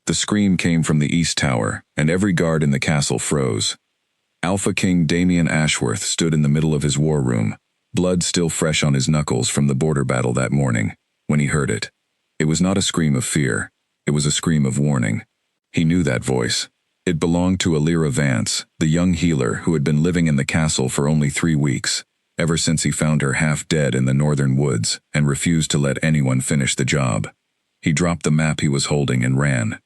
The scream came from the east tower, and every guard in the castle froze. Alpha King Damian Ashworth stood in the middle of his war room, blood still fresh on his knuckles from the border battle that morning, when he heard it. It was not a scream of fear, it was a scream of warning. He knew that voice. It belonged to Alira Vance, the young healer who had been living in the castle for only 3 weeks, ever since he found her half dead in the northern woods and refused to let anyone finish the job. He dropped the map he was holding and ran.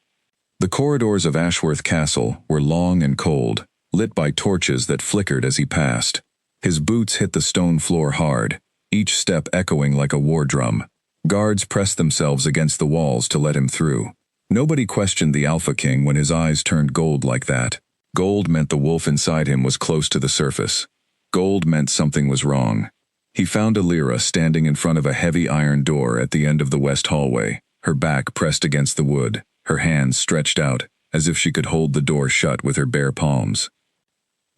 The corridors of Ashworth Castle were long and cold, lit by torches that flickered as he passed. His boots hit the stone floor hard, each step echoing like a war drum. Guards pressed themselves against the walls to let him through. Nobody questioned the Alpha King when his eyes turned gold like that. Gold meant the wolf inside him was close to the surface. Gold meant something was wrong. He found Alira standing in front of a heavy iron door at the end of the west hallway, her back pressed against the wood, her hands stretched out, as if she could hold the door shut with her bare palms.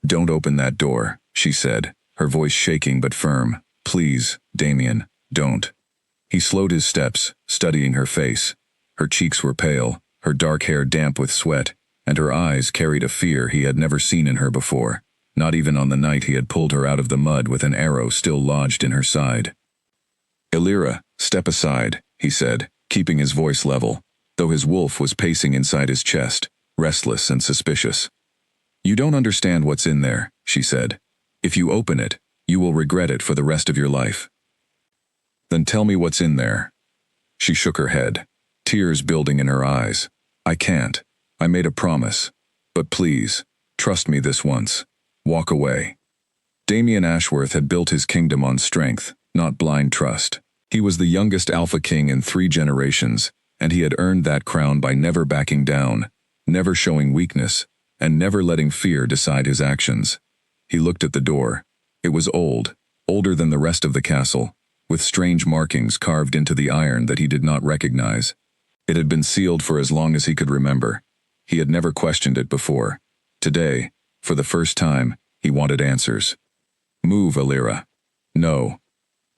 "Don't open that door," she said, her voice shaking but firm. "Please, Damian, don't." He slowed his steps, studying her face. Her cheeks were pale, her dark hair damp with sweat, and her eyes carried a fear he had never seen in her before, not even on the night he had pulled her out of the mud with an arrow still lodged in her side. "Alira, step aside," he said, keeping his voice level, though his wolf was pacing inside his chest, restless and suspicious. "You don't understand what's in there," she said. "If you open it, you will regret it for the rest of your life." "Then tell me what's in there." She shook her head, tears building in her eyes. "I can't. I made a promise. But please, trust me this once. Walk away." Damian Ashworth had built his kingdom on strength, not blind trust. He was the youngest Alpha King in 3 generations, and he had earned that crown by never backing down, never showing weakness, and never letting fear decide his actions. He looked at the door. It was old, older than the rest of the castle, with strange markings carved into the iron that he did not recognize. It had been sealed for as long as he could remember. He had never questioned it before. Today, for the first time, he wanted answers. "Move, Alira." "No."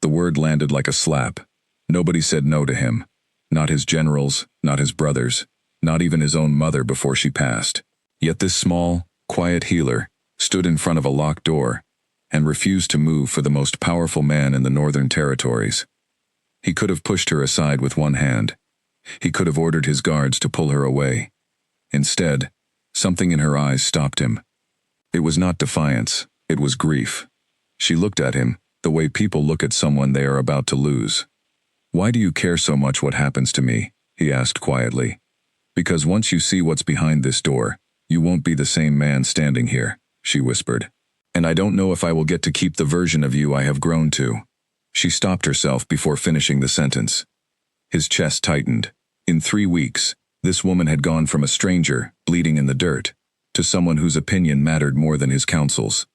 The word landed like a slap. Nobody said no to him. Not his generals, not his brothers, not even his own mother before she passed. Yet this small, quiet healer stood in front of a locked door and refused to move for the most powerful man in the Northern Territories. He could have pushed her aside with one hand. He could have ordered his guards to pull her away. Instead, something in her eyes stopped him. It was not defiance, it was grief. She looked at him, the way people look at someone they are about to lose. "Why do you care so much what happens to me?" he asked quietly. "Because once you see what's behind this door, you won't be the same man standing here," she whispered. "And I don't know if I will get to keep the version of you I have grown to." She stopped herself before finishing the sentence. His chest tightened. In 3 weeks, this woman had gone from a stranger, bleeding in the dirt, to someone whose opinion mattered more than his counsels.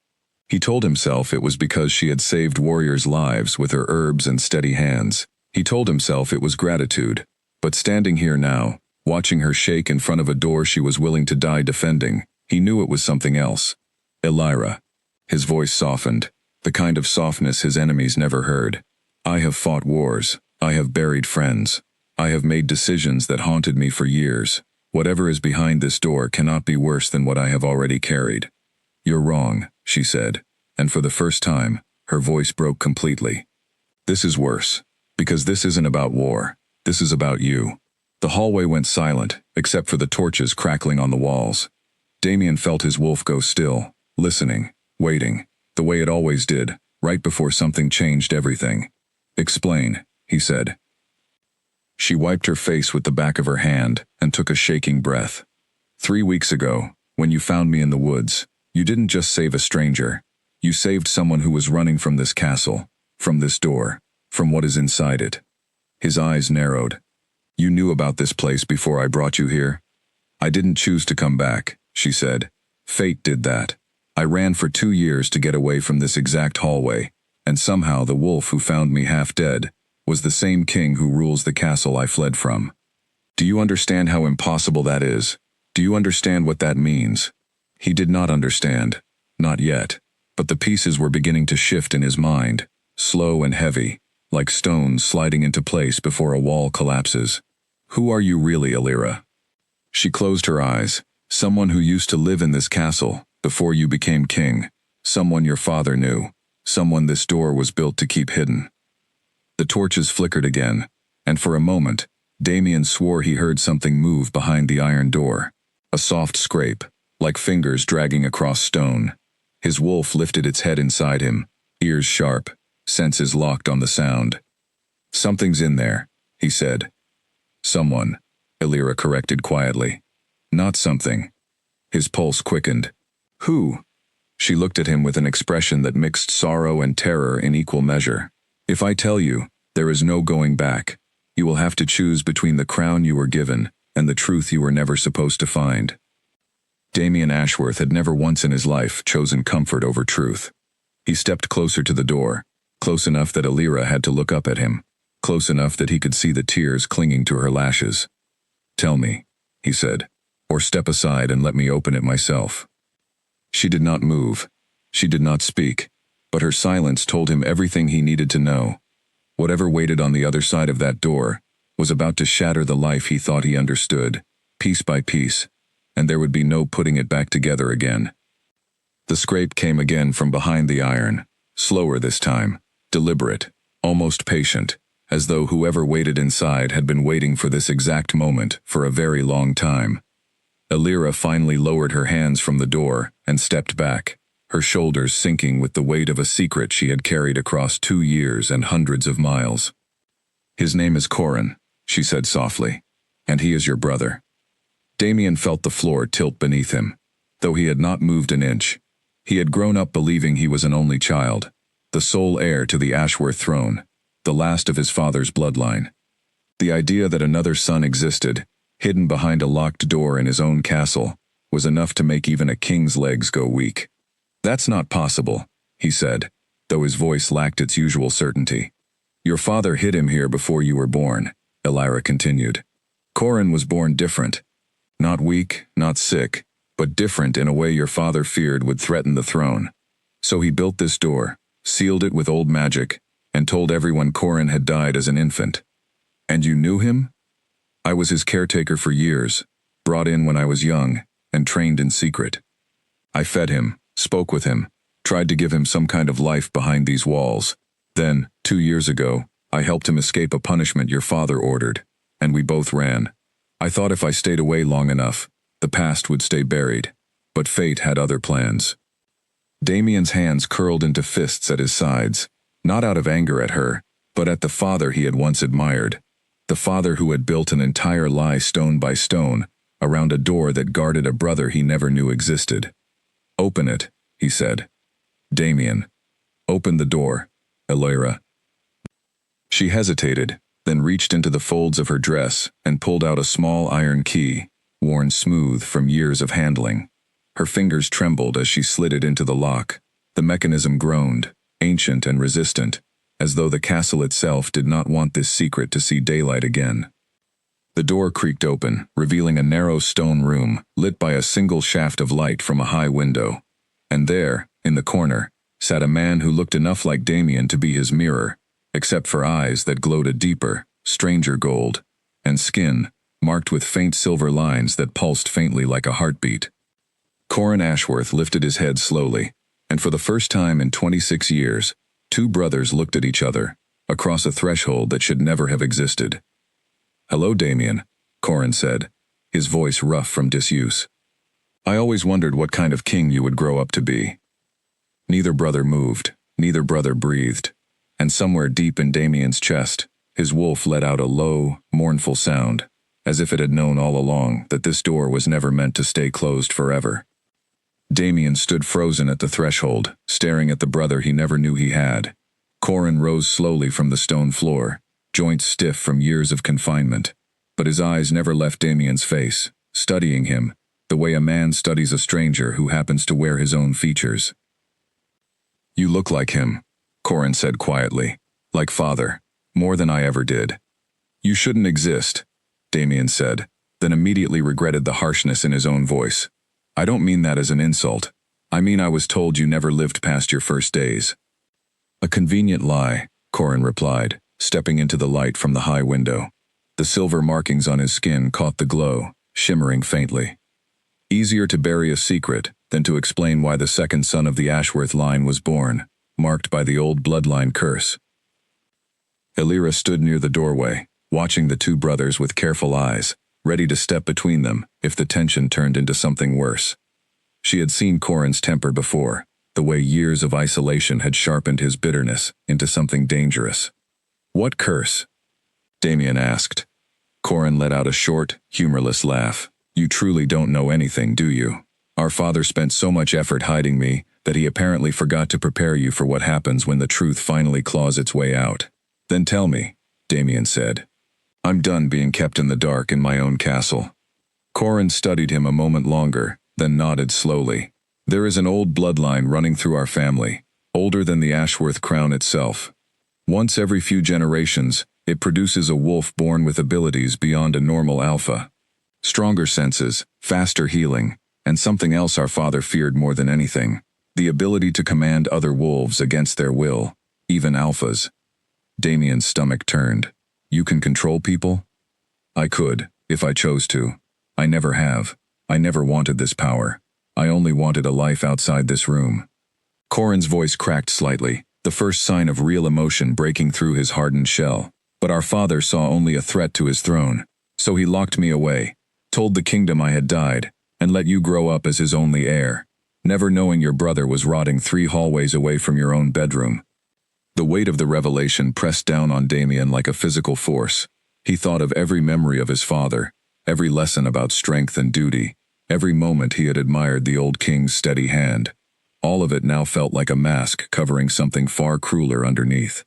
He told himself it was because she had saved warriors' lives with her herbs and steady hands. He told himself it was gratitude. But standing here now, watching her shake in front of a door she was willing to die defending, he knew it was something else. "Alira." His voice softened, the kind of softness his enemies never heard. "I have fought wars. I have buried friends. I have made decisions that haunted me for years. Whatever is behind this door cannot be worse than what I have already carried." "You're wrong," she said, and for the first time, her voice broke completely. "This is worse, because this isn't about war. This is about you." The hallway went silent, except for the torches crackling on the walls. Damian felt his wolf go still, listening, waiting, the way it always did, right before something changed everything. "Explain," he said. She wiped her face with the back of her hand and took a shaking breath. "3 weeks ago, when you found me in the woods, you didn't just save a stranger. You saved someone who was running from this castle, from this door, from what is inside it." His eyes narrowed. "You knew about this place before I brought you here?" "I didn't choose to come back," she said. "Fate did that. I ran for 2 years to get away from this exact hallway, and somehow the wolf who found me half dead was the same king who rules the castle I fled from. Do you understand how impossible that is? Do you understand what that means?" He did not understand. Not yet. But the pieces were beginning to shift in his mind, slow and heavy, like stones sliding into place before a wall collapses. "Who are you really, Alira?" She closed her eyes. Someone who used to live in this castle, before you became king. Someone your father knew. Someone this door was built to keep hidden. The torches flickered again, and for a moment, Damien swore he heard something move behind the iron door. A soft scrape, like fingers dragging across stone. His wolf lifted its head inside him, ears sharp, senses locked on the sound. "Something's in there," he said. "Someone," Elira corrected quietly. "Not something." His pulse quickened. "Who?" She looked at him with an expression that mixed sorrow and terror in equal measure. "If I tell you, there is no going back. You will have to choose between the crown you were given and the truth you were never supposed to find." Damien Ashworth had never once in his life chosen comfort over truth. He stepped closer to the door, close enough that Elira had to look up at him, close enough that he could see the tears clinging to her lashes. "Tell me," he said, "or step aside and let me open it myself." She did not move. She did not speak, but her silence told him everything he needed to know. Whatever waited on the other side of that door was about to shatter the life he thought he understood, piece by piece, and there would be no putting it back together again. The scrape came again from behind the iron, slower this time, deliberate, almost patient, as though whoever waited inside had been waiting for this exact moment for a very long time. Elira finally lowered her hands from the door and stepped back, her shoulders sinking with the weight of a secret she had carried across 2 years and hundreds of miles. "His name is Corin," she said softly, "and he is your brother." Damien felt the floor tilt beneath him. Though he had not moved an inch, he had grown up believing he was an only child, the sole heir to the Ashworth throne, the last of his father's bloodline. The idea that another son existed, hidden behind a locked door in his own castle, was enough to make even a king's legs go weak. "That's not possible," he said, though his voice lacked its usual certainty. "Your father hid him here before you were born," Elira continued. "Corin was born different. Not weak, not sick, but different in a way your father feared would threaten the throne. So he built this door, sealed it with old magic, and told everyone Corin had died as an infant. And you knew him? I was his caretaker for years, brought in when I was young, and trained in secret. I fed him, spoke with him, tried to give him some kind of life behind these walls. Then, 2 years ago, I helped him escape a punishment your father ordered, and we both ran. I thought if I stayed away long enough, the past would stay buried, but fate had other plans." Damien's hands curled into fists at his sides, not out of anger at her, but at the father he had once admired, the father who had built an entire lie stone by stone around a door that guarded a brother he never knew existed. "Open it," he said. "Damien. Open the door, Elira." She hesitated, then reached into the folds of her dress and pulled out a small iron key, worn smooth from years of handling. Her fingers trembled as she slid it into the lock. The mechanism groaned, ancient and resistant, as though the castle itself did not want this secret to see daylight again. The door creaked open, revealing a narrow stone room lit by a single shaft of light from a high window. And there, in the corner, sat a man who looked enough like Damien to be his mirror, except for eyes that glowed a deeper, stranger gold, and skin marked with faint silver lines that pulsed faintly like a heartbeat. Corin Ashworth lifted his head slowly, and for the first time in 26 years, 2 brothers looked at each other, across a threshold that should never have existed. "Hello, Damien," Corin said, his voice rough from disuse. "I always wondered what kind of king you would grow up to be." Neither brother moved, neither brother breathed, and somewhere deep in Damien's chest, his wolf let out a low, mournful sound, as if it had known all along that this door was never meant to stay closed forever. Damien stood frozen at the threshold, staring at the brother he never knew he had. Corin rose slowly from the stone floor, joints stiff from years of confinement, but his eyes never left Damien's face, studying him, the way a man studies a stranger who happens to wear his own features. "You look like him," Corin said quietly, "like father, more than I ever did." "You shouldn't exist," Damien said, then immediately regretted the harshness in his own voice. "I don't mean that as an insult. I mean I was told you never lived past your first days." "A convenient lie," Corin replied, stepping into the light from the high window. The silver markings on his skin caught the glow, shimmering faintly. Easier to bury a secret than to explain why the second son of the Ashworth line was born, marked by the old bloodline curse. Illyra stood near the doorway, watching the two brothers with careful eyes, ready to step between them if the tension turned into something worse. She had seen Corin's temper before, the way years of isolation had sharpened his bitterness into something dangerous. "What curse?" Damien asked. Corin let out a short, humorless laugh. "You truly don't know anything, do you? Our father spent so much effort hiding me that he apparently forgot to prepare you for what happens when the truth finally claws its way out." "Then tell me," Damien said. "I'm done being kept in the dark in my own castle." Corin studied him a moment longer, then nodded slowly. "There is an old bloodline running through our family, older than the Ashworth crown itself. Once every few generations, it produces a wolf born with abilities beyond a normal alpha. Stronger senses, faster healing, and something else our father feared more than anything: the ability to command other wolves against their will, even alphas." Damien's stomach turned. "You can control people?" "I could, if I chose to. I never have. I never wanted this power. I only wanted a life outside this room." Corin's voice cracked slightly, the first sign of real emotion breaking through his hardened shell. "But our father saw only a threat to his throne, so he locked me away, told the kingdom I had died, and let you grow up as his only heir, never knowing your brother was rotting 3 hallways away from your own bedroom." The weight of the revelation pressed down on Damien like a physical force. He thought of every memory of his father, every lesson about strength and duty, every moment he had admired the old king's steady hand. All of it now felt like a mask covering something far crueler underneath.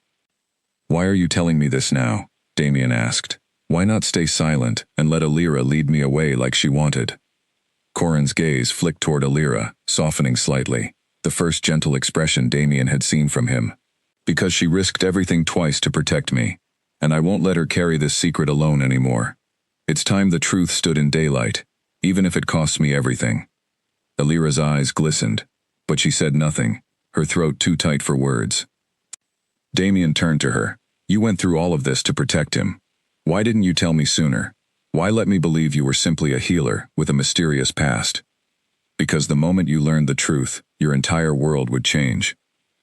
"Why are you telling me this now?" Damien asked. "Why not stay silent and let Illyra lead me away like she wanted?" Corin's gaze flicked toward Illyra, softening slightly, the first gentle expression Damien had seen from him. "Because she risked everything twice to protect me, and I won't let her carry this secret alone anymore. It's time the truth stood in daylight, even if it costs me everything." Illyra's eyes glistened, but she said nothing, her throat too tight for words. Damien turned to her. "You went through all of this to protect him. Why didn't you tell me sooner? Why let me believe you were simply a healer with a mysterious past?" "Because the moment you learned the truth, your entire world would change,"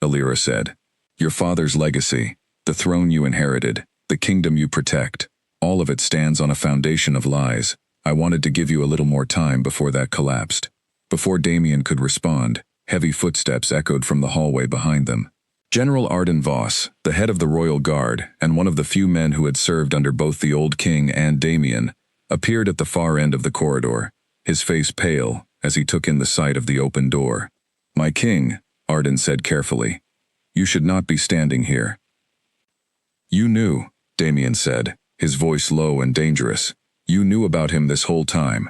Illyra said. "Your father's legacy, the throne you inherited, the kingdom you protect, all of it stands on a foundation of lies. I wanted to give you a little more time before that collapsed." Before Damien could respond, heavy footsteps echoed from the hallway behind them. General Arden Voss, the head of the Royal Guard and one of the few men who had served under both the old king and Damien, appeared at the far end of the corridor, his face pale as he took in the sight of the open door. "My king," Arden said carefully, "you should not be standing here." "You knew," Damien said, his voice low and dangerous. "You knew about him this whole time."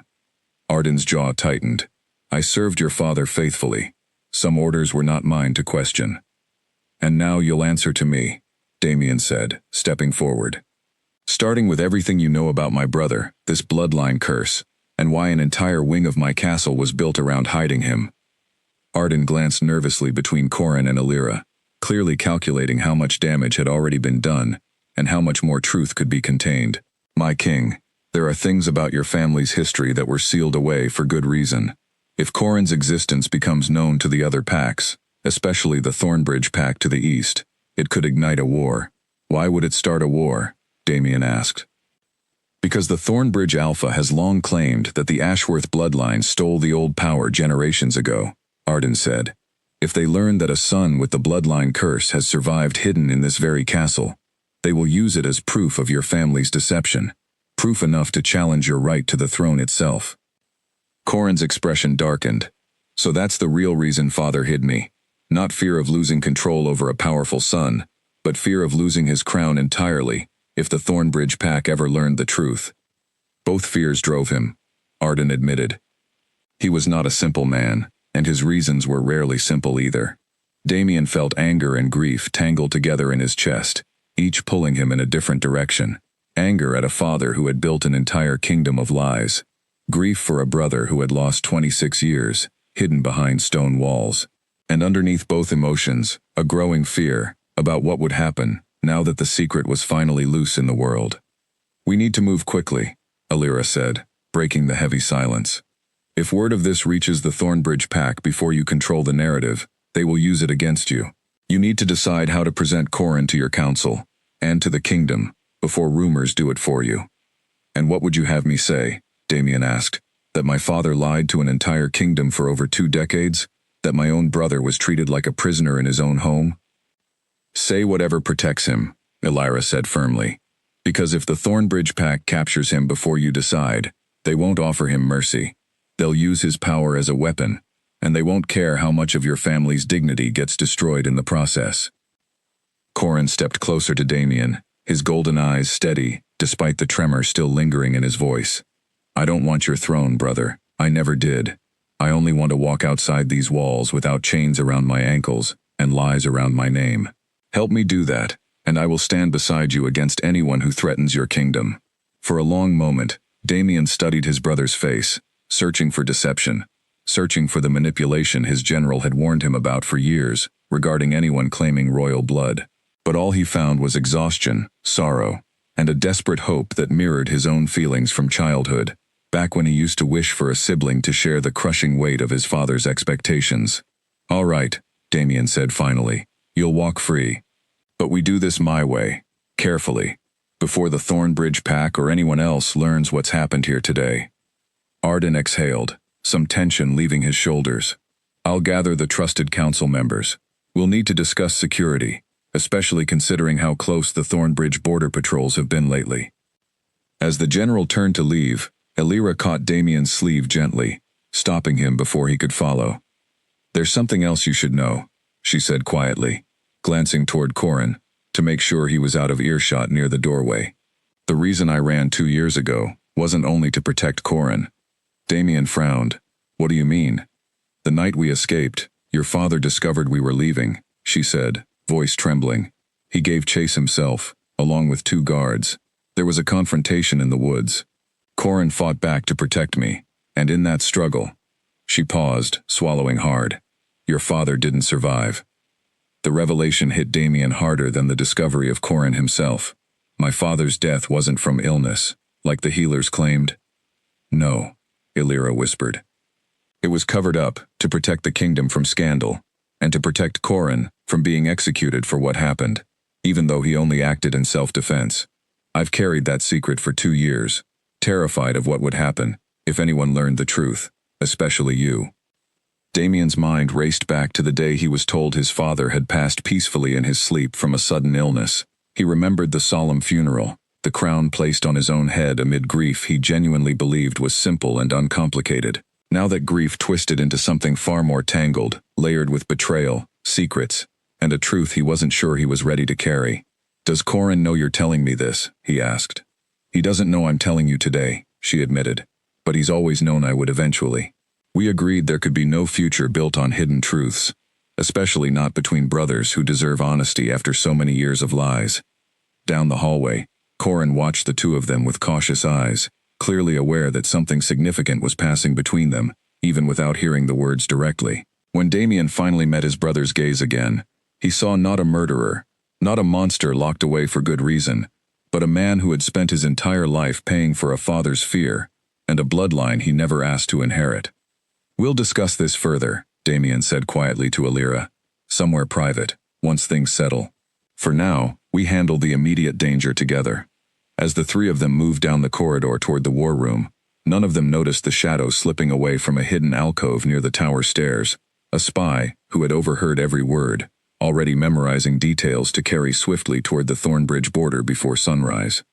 Arden's jaw tightened. "I served your father faithfully. Some orders were not mine to question." "And now you'll answer to me," Damien said, stepping forward. "Starting with everything you know about my brother, this bloodline curse, and why an entire wing of my castle was built around hiding him." Arden glanced nervously between Corin and Illyra, clearly calculating how much damage had already been done, and how much more truth could be contained. "My king, there are things about your family's history that were sealed away for good reason. If Corin's existence becomes known to the other packs, especially the Thornbridge pack to the east, it could ignite a war." "Why would it start a war?" Damien asked. "Because the Thornbridge Alpha has long claimed that the Ashworth bloodline stole the old power generations ago," Arden said. "If they learn that a son with the bloodline curse has survived hidden in this very castle, they will use it as proof of your family's deception, proof enough to challenge your right to the throne itself." Corin's expression darkened. "So that's the real reason father hid me. Not fear of losing control over a powerful son, but fear of losing his crown entirely if the Thornbridge pack ever learned the truth." "Both fears drove him," Arden admitted. "He was not a simple man, and his reasons were rarely simple either." Damien felt anger and grief tangled together in his chest, each pulling him in a different direction. Anger at a father who had built an entire kingdom of lies. Grief for a brother who had lost 26 years, hidden behind stone walls. And underneath both emotions, a growing fear about what would happen now that the secret was finally loose in the world. "We need to move quickly," Illyra said. breaking the heavy silence. If word of this reaches the Thornbridge Pack before you control the narrative, they will use it against you. You need to decide how to present Corin to your council, and to the kingdom, before rumors do it for you. And what would you have me say? Damien asked. That my father lied to an entire kingdom for over 2 decades? That my own brother was treated like a prisoner in his own home? Say whatever protects him, Elira said firmly. Because if the Thornbridge Pack captures him before you decide, they won't offer him mercy. They'll use his power as a weapon, and they won't care how much of your family's dignity gets destroyed in the process. Corin stepped closer to Damien, his golden eyes steady, despite the tremor still lingering in his voice. I don't want your throne, brother. I never did. I only want to walk outside these walls without chains around my ankles and lies around my name. Help me do that, and I will stand beside you against anyone who threatens your kingdom. For a long moment, Damien studied his brother's face, searching for deception, searching for the manipulation his general had warned him about for years regarding anyone claiming royal blood. But all he found was exhaustion, sorrow, and a desperate hope that mirrored his own feelings from childhood, back when he used to wish for a sibling to share the crushing weight of his father's expectations. All right, Damien said finally, you'll walk free. But we do this my way, carefully, before the Thornbridge Pack or anyone else learns what's happened here today. Arden exhaled, some tension leaving his shoulders. I'll gather the trusted council members. We'll need to discuss security, especially considering how close the Thornbridge border patrols have been lately. As the general turned to leave, Elira caught Damien's sleeve gently, stopping him before he could follow. There's something else you should know, she said quietly, glancing toward Corin, to make sure he was out of earshot near the doorway. The reason I ran 2 years ago wasn't only to protect Corin. Damien frowned. What do you mean? The night we escaped, your father discovered we were leaving, she said, voice trembling. He gave chase himself, along with 2 guards. There was a confrontation in the woods. Corin fought back to protect me, and in that struggle, she paused, swallowing hard. Your father didn't survive. The revelation hit Damien harder than the discovery of Corin himself. My father's death wasn't from illness, like the healers claimed. No, Elira whispered. It was covered up to protect the kingdom from scandal, and to protect Corin from being executed for what happened, even though he only acted in self-defense. I've carried that secret for 2 years, terrified of what would happen if anyone learned the truth, especially you. Damien's mind raced back to the day he was told his father had passed peacefully in his sleep from a sudden illness. He remembered the solemn funeral, the crown placed on his own head amid grief he genuinely believed was simple and uncomplicated. Now that grief twisted into something far more tangled, layered with betrayal, secrets, and a truth he wasn't sure he was ready to carry. Does Corin know you're telling me this? He asked. He doesn't know I'm telling you today, she admitted, but he's always known I would eventually. We agreed there could be no future built on hidden truths, especially not between brothers who deserve honesty after so many years of lies. Down the hallway, Corin watched the 2 of them with cautious eyes, clearly aware that something significant was passing between them, even without hearing the words directly. When Damien finally met his brother's gaze again, he saw not a murderer, not a monster locked away for good reason, but a man who had spent his entire life paying for a father's fear, and a bloodline he never asked to inherit. We'll discuss this further, Damien said quietly to Elira, somewhere private, once things settle. For now, we handle the immediate danger together. As the 3 of them moved down the corridor toward the war room, none of them noticed the shadow slipping away from a hidden alcove near the tower stairs, a spy who had overheard every word, already memorizing details to carry swiftly toward the Thornbridge border before sunrise.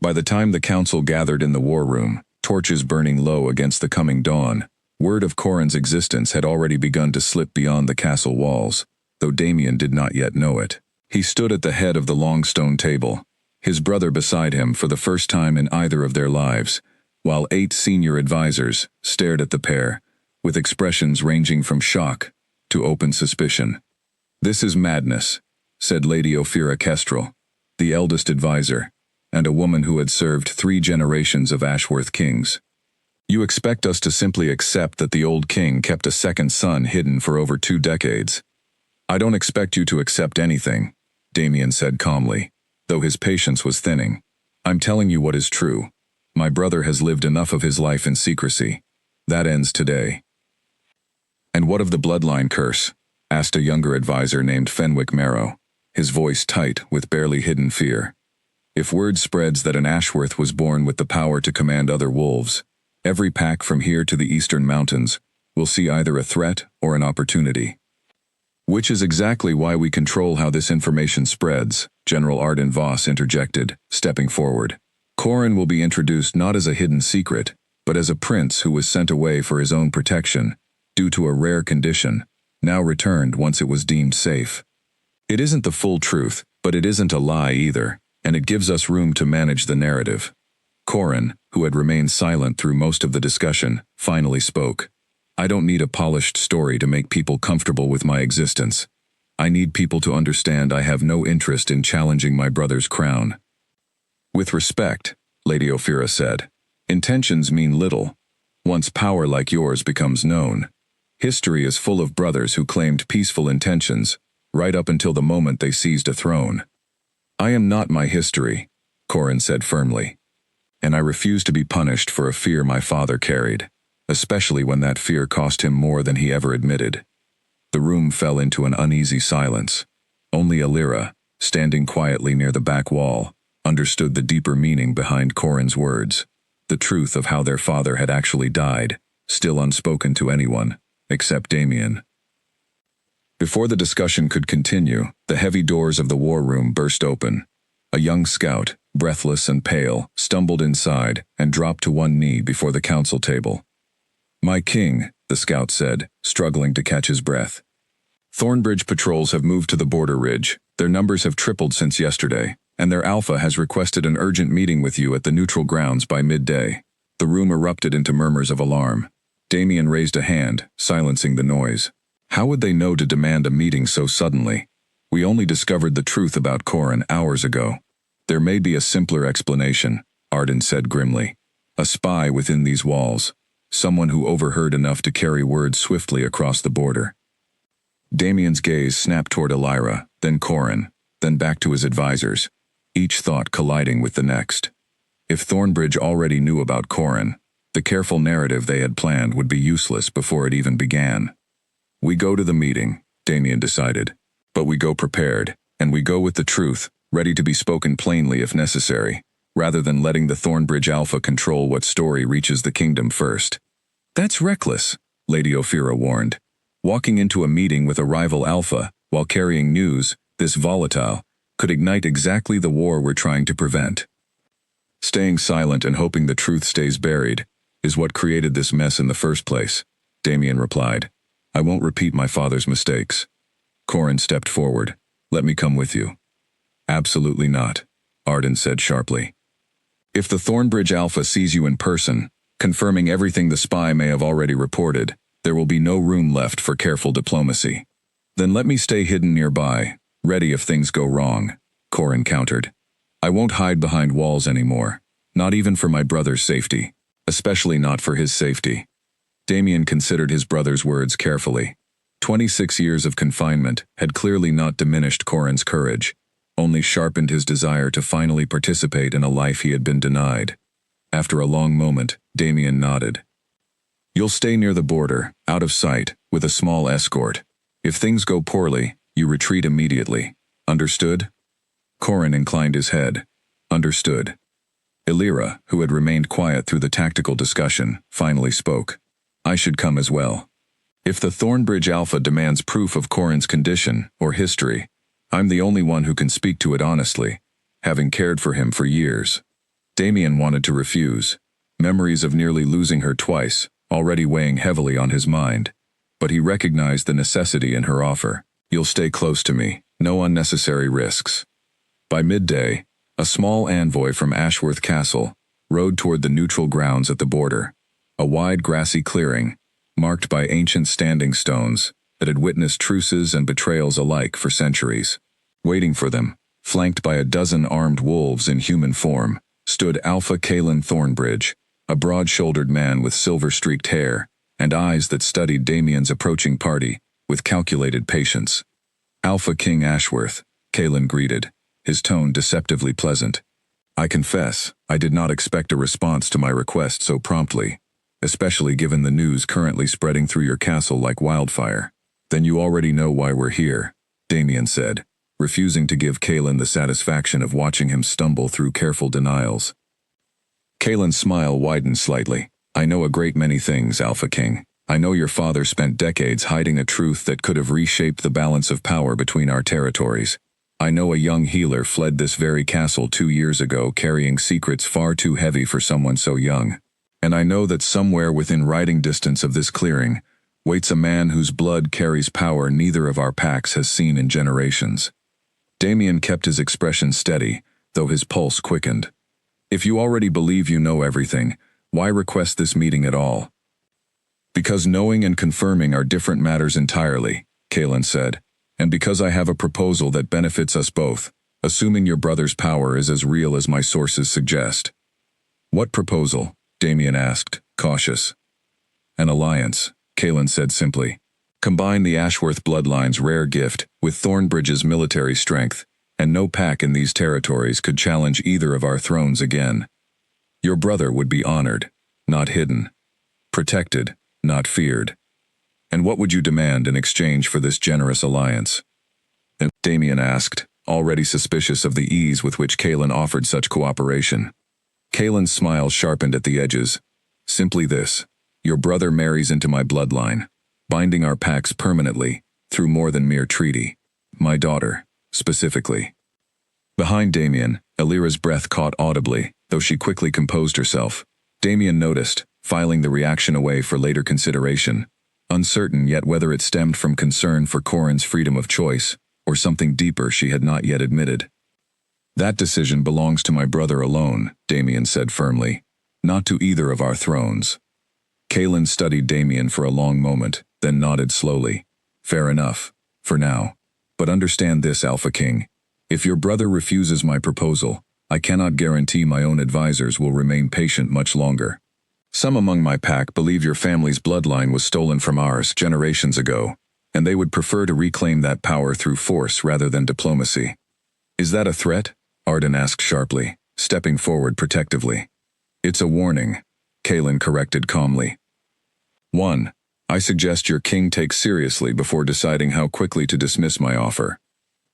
By the time the council gathered in the war room, torches burning low against the coming dawn, word of Corin's existence had already begun to slip beyond the castle walls, though Damien did not yet know it. He stood at the head of the long stone table, his brother beside him for the first time in either of their lives, while 8 senior advisors stared at the pair, with expressions ranging from shock to open suspicion. This is madness, said Lady Ophira Kestrel, the eldest advisor, and a woman who had served 3 generations of Ashworth kings. You expect us to simply accept that the old king kept a second son hidden for over 2 decades. I don't expect you to accept anything, Damien said calmly, though his patience was thinning. I'm telling you what is true. My brother has lived enough of his life in secrecy. That ends today. And what of the bloodline curse? Asked a younger advisor named Fenwick Marrow, his voice tight with barely hidden fear. If word spreads that an Ashworth was born with the power to command other wolves, every pack from here to the eastern mountains will see either a threat or an opportunity. Which is exactly why we control how this information spreads, General Arden Voss interjected, stepping forward. Corin will be introduced not as a hidden secret, but as a prince who was sent away for his own protection, due to a rare condition, now returned once it was deemed safe. It isn't the full truth, but it isn't a lie either, and it gives us room to manage the narrative. Corin, who had remained silent through most of the discussion, finally spoke. I don't need a polished story to make people comfortable with my existence. I need people to understand I have no interest in challenging my brother's crown. With respect, Lady Ophira said, intentions mean little. Once power like yours becomes known, history is full of brothers who claimed peaceful intentions, right up until the moment they seized a throne. I am not my history, Corin said firmly, and I refuse to be punished for a fear my father carried, especially when that fear cost him more than he ever admitted. The room fell into an uneasy silence. Only Illyra, standing quietly near the back wall, understood the deeper meaning behind Corin's words, the truth of how their father had actually died, still unspoken to anyone, except Damien. Before the discussion could continue, the heavy doors of the war room burst open. A young scout, breathless and pale, stumbled inside and dropped to one knee before the council table. My king, the scout said, struggling to catch his breath. Thornbridge patrols have moved to the border ridge. Their numbers have tripled since yesterday, and their alpha has requested an urgent meeting with you at the neutral grounds by midday. The room erupted into murmurs of alarm. Damien raised a hand, silencing the noise. How would they know to demand a meeting so suddenly? We only discovered the truth about Corin hours ago. There may be a simpler explanation, Arden said grimly. A spy within these walls. Someone who overheard enough to carry word swiftly across the border. Damien's gaze snapped toward Illyra, then Corin, then back to his advisors, each thought colliding with the next. If Thornbridge already knew about Corin, the careful narrative they had planned would be useless before it even began. We go to the meeting, Damien decided, but we go prepared, and we go with the truth, ready to be spoken plainly if necessary, rather than letting the Thornbridge Alpha control what story reaches the kingdom first. That's reckless, Lady Ophira warned. Walking into a meeting with a rival Alpha, while carrying news, this volatile, could ignite exactly the war we're trying to prevent. Staying silent and hoping the truth stays buried is what created this mess in the first place, Damien replied. I won't repeat my father's mistakes. Corin stepped forward. Let me come with you. Absolutely not, Arden said sharply. If the Thornbridge Alpha sees you in person, confirming everything the spy may have already reported, there will be no room left for careful diplomacy. Then let me stay hidden nearby, ready if things go wrong, Corin countered. I won't hide behind walls anymore, not even for my brother's safety, especially not for his safety. Damien considered his brother's words carefully. 26 years of confinement had clearly not diminished Corin's courage, only sharpened his desire to finally participate in a life he had been denied. After a long moment, Damien nodded. You'll stay near the border, out of sight, with a small escort. If things go poorly, you retreat immediately. Understood? Corin inclined his head. Understood. Illyra, who had remained quiet through the tactical discussion, finally spoke. I should come as well. If the Thornbridge Alpha demands proof of Corin's condition, or history, I'm the only one who can speak to it honestly, having cared for him for years. Damien wanted to refuse, memories of nearly losing her twice, already weighing heavily on his mind, but he recognized the necessity in her offer. You'll stay close to me, no unnecessary risks. By midday, a small envoy from Ashworth Castle rode toward the neutral grounds at the border, a wide grassy clearing, marked by ancient standing stones that had witnessed truces and betrayals alike for centuries. Waiting for them, flanked by a dozen armed wolves in human form, stood Alpha Cailan Thornbridge, a broad-shouldered man with silver-streaked hair and eyes that studied Damien's approaching party with calculated patience. Alpha King Ashworth, Cailan greeted, his tone deceptively pleasant. I confess, I did not expect a response to my request so promptly, especially given the news currently spreading through your castle like wildfire. Then you already know why we're here, Damien said, refusing to give Kaelin the satisfaction of watching him stumble through careful denials. Kaelin's smile widened slightly. I know a great many things, Alpha King. I know your father spent decades hiding a truth that could have reshaped the balance of power between our territories. I know a young healer fled this very castle 2 years ago carrying secrets far too heavy for someone so young. And I know that somewhere within riding distance of this clearing waits a man whose blood carries power neither of our packs has seen in generations. Damien kept his expression steady, though his pulse quickened. If you already believe you know everything, why request this meeting at all? Because knowing and confirming are different matters entirely, Kaelin said, and because I have a proposal that benefits us both, assuming your brother's power is as real as my sources suggest. What proposal? Damien asked, cautious. An alliance, Kaelin said simply. Combine the Ashworth bloodline's rare gift with Thornbridge's military strength, and no pack in these territories could challenge either of our thrones again. Your brother would be honored, not hidden. Protected, not feared. And what would you demand in exchange for this generous alliance? Damien asked, already suspicious of the ease with which Kaelin offered such cooperation. Kaelin's smile sharpened at the edges. Simply this. Your brother marries into my bloodline, binding our packs permanently, through more than mere treaty. My daughter, specifically. Behind Damien, Elira's breath caught audibly, though she quickly composed herself. Damien noticed, filing the reaction away for later consideration, uncertain yet whether it stemmed from concern for Corrin's freedom of choice, or something deeper she had not yet admitted. That decision belongs to my brother alone, Damien said firmly, not to either of our thrones. Kaelin studied Damien for a long moment, then nodded slowly. Fair enough, for now. But understand this, Alpha King. If your brother refuses my proposal, I cannot guarantee my own advisors will remain patient much longer. Some among my pack believe your family's bloodline was stolen from ours generations ago, and they would prefer to reclaim that power through force rather than diplomacy. Is that a threat? Arden asked sharply, stepping forward protectively. It's a warning, Kaelin corrected calmly. 1. I suggest your king take seriously before deciding how quickly to dismiss my offer.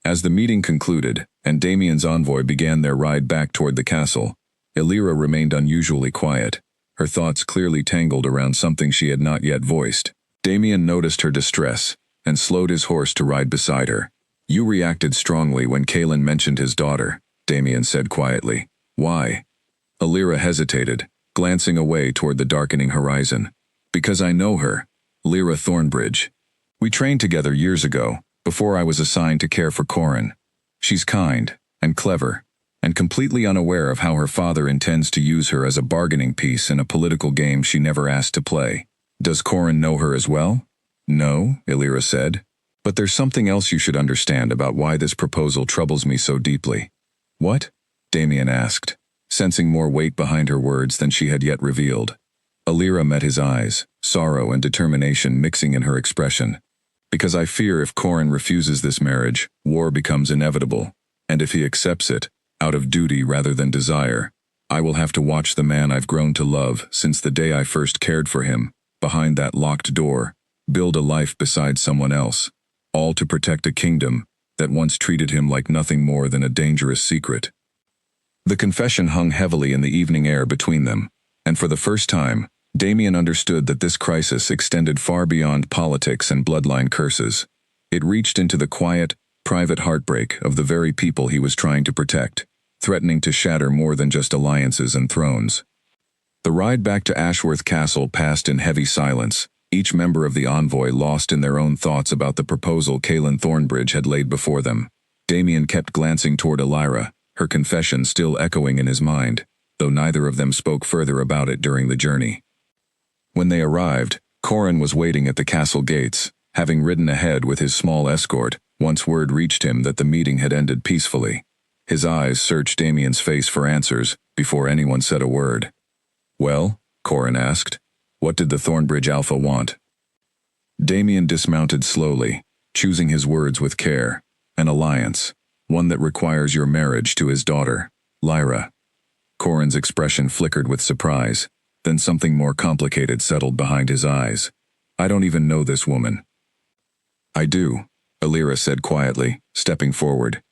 As the meeting concluded, and Damien's envoy began their ride back toward the castle, Elira remained unusually quiet, her thoughts clearly tangled around something she had not yet voiced. Damien noticed her distress, and slowed his horse to ride beside her. You reacted strongly when Kaelin mentioned his daughter, Damien said quietly. Why? Elira hesitated, glancing away toward the darkening horizon. Because I know her, Lyra Thornbridge. We trained together years ago, before I was assigned to care for Corrin. She's kind, and clever, and completely unaware of how her father intends to use her as a bargaining piece in a political game she never asked to play. Does Corrin know her as well? No, Elira said. But there's something else you should understand about why this proposal troubles me so deeply. What? Damien asked, sensing more weight behind her words than she had yet revealed. Elira met his eyes, sorrow and determination mixing in her expression. Because I fear if Corrin refuses this marriage, war becomes inevitable, and if he accepts it, out of duty rather than desire, I will have to watch the man I've grown to love since the day I first cared for him, behind that locked door, build a life beside someone else, all to protect a kingdom that once treated him like nothing more than a dangerous secret. The confession hung heavily in the evening air between them, and for the first time, Damien understood that this crisis extended far beyond politics and bloodline curses. It reached into the quiet, private heartbreak of the very people he was trying to protect, threatening to shatter more than just alliances and thrones. The ride back to Ashworth Castle passed in heavy silence, each member of the envoy lost in their own thoughts about the proposal Kaelin Thornbridge had laid before them. Damien kept glancing toward Elira, her confession still echoing in his mind, though neither of them spoke further about it during the journey. When they arrived, Corrin was waiting at the castle gates, having ridden ahead with his small escort, once word reached him that the meeting had ended peacefully. His eyes searched Damien's face for answers, before anyone said a word. Well, Corrin asked, what did the Thornbridge Alpha want? Damien dismounted slowly, choosing his words with care. An alliance, one that requires your marriage to his daughter, Lyra. Corin's expression flickered with surprise, then something more complicated settled behind his eyes. I don't even know this woman. I do, Alira said quietly, stepping forward.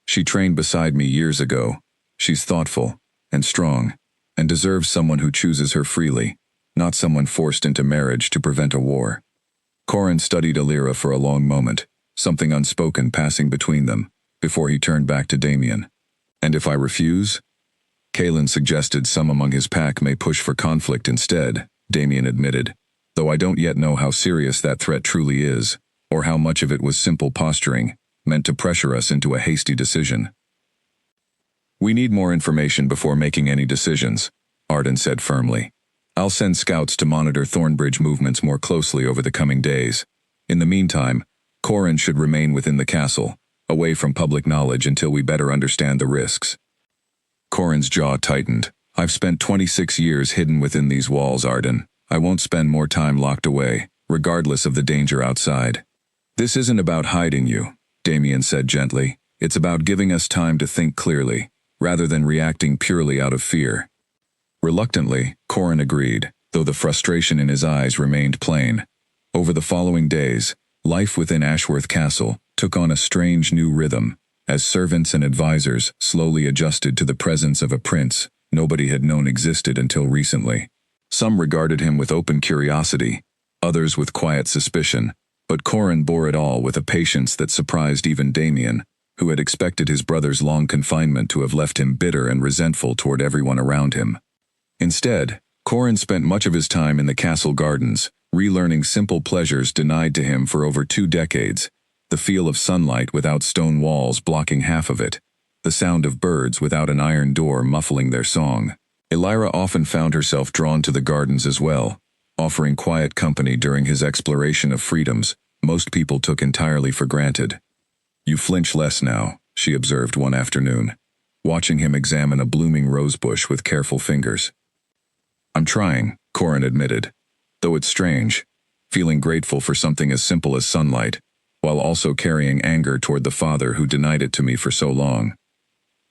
She trained beside me years ago. She's thoughtful and strong, and deserves someone who chooses her freely, not someone forced into marriage to prevent a war. Corin studied Alira for a long moment, something unspoken passing between them, before he turned back to Damien. And if I refuse? Kalen suggested some among his pack may push for conflict instead, Damien admitted, though I don't yet know how serious that threat truly is, or how much of it was simple posturing, meant to pressure us into a hasty decision. We need more information before making any decisions, Arden said firmly. I'll send scouts to monitor Thornbridge movements more closely over the coming days. In the meantime, Corin should remain within the castle, away from public knowledge until we better understand the risks. Corin's jaw tightened. I've spent 26 years hidden within these walls, Arden. I won't spend more time locked away, regardless of the danger outside. This isn't about hiding you, Damien said gently. It's about giving us time to think clearly, rather than reacting purely out of fear. Reluctantly, Corin agreed, though the frustration in his eyes remained plain. Over the following days, life within Ashworth Castle took on a strange new rhythm, as servants and advisors slowly adjusted to the presence of a prince nobody had known existed until recently. Some regarded him with open curiosity, others with quiet suspicion, but Corin bore it all with a patience that surprised even Damien, who had expected his brother's long confinement to have left him bitter and resentful toward everyone around him. Instead, Corin spent much of his time in the castle gardens, relearning simple pleasures denied to him for over 2 decades, the feel of sunlight without stone walls blocking half of it, the sound of birds without an iron door muffling their song. Alira often found herself drawn to the gardens as well, offering quiet company during his exploration of freedoms most people took entirely for granted. You flinch less now, she observed one afternoon, watching him examine a blooming rosebush with careful fingers. I'm trying, Corin admitted, though it's strange, feeling grateful for something as simple as sunlight, while also carrying anger toward the father who denied it to me for so long.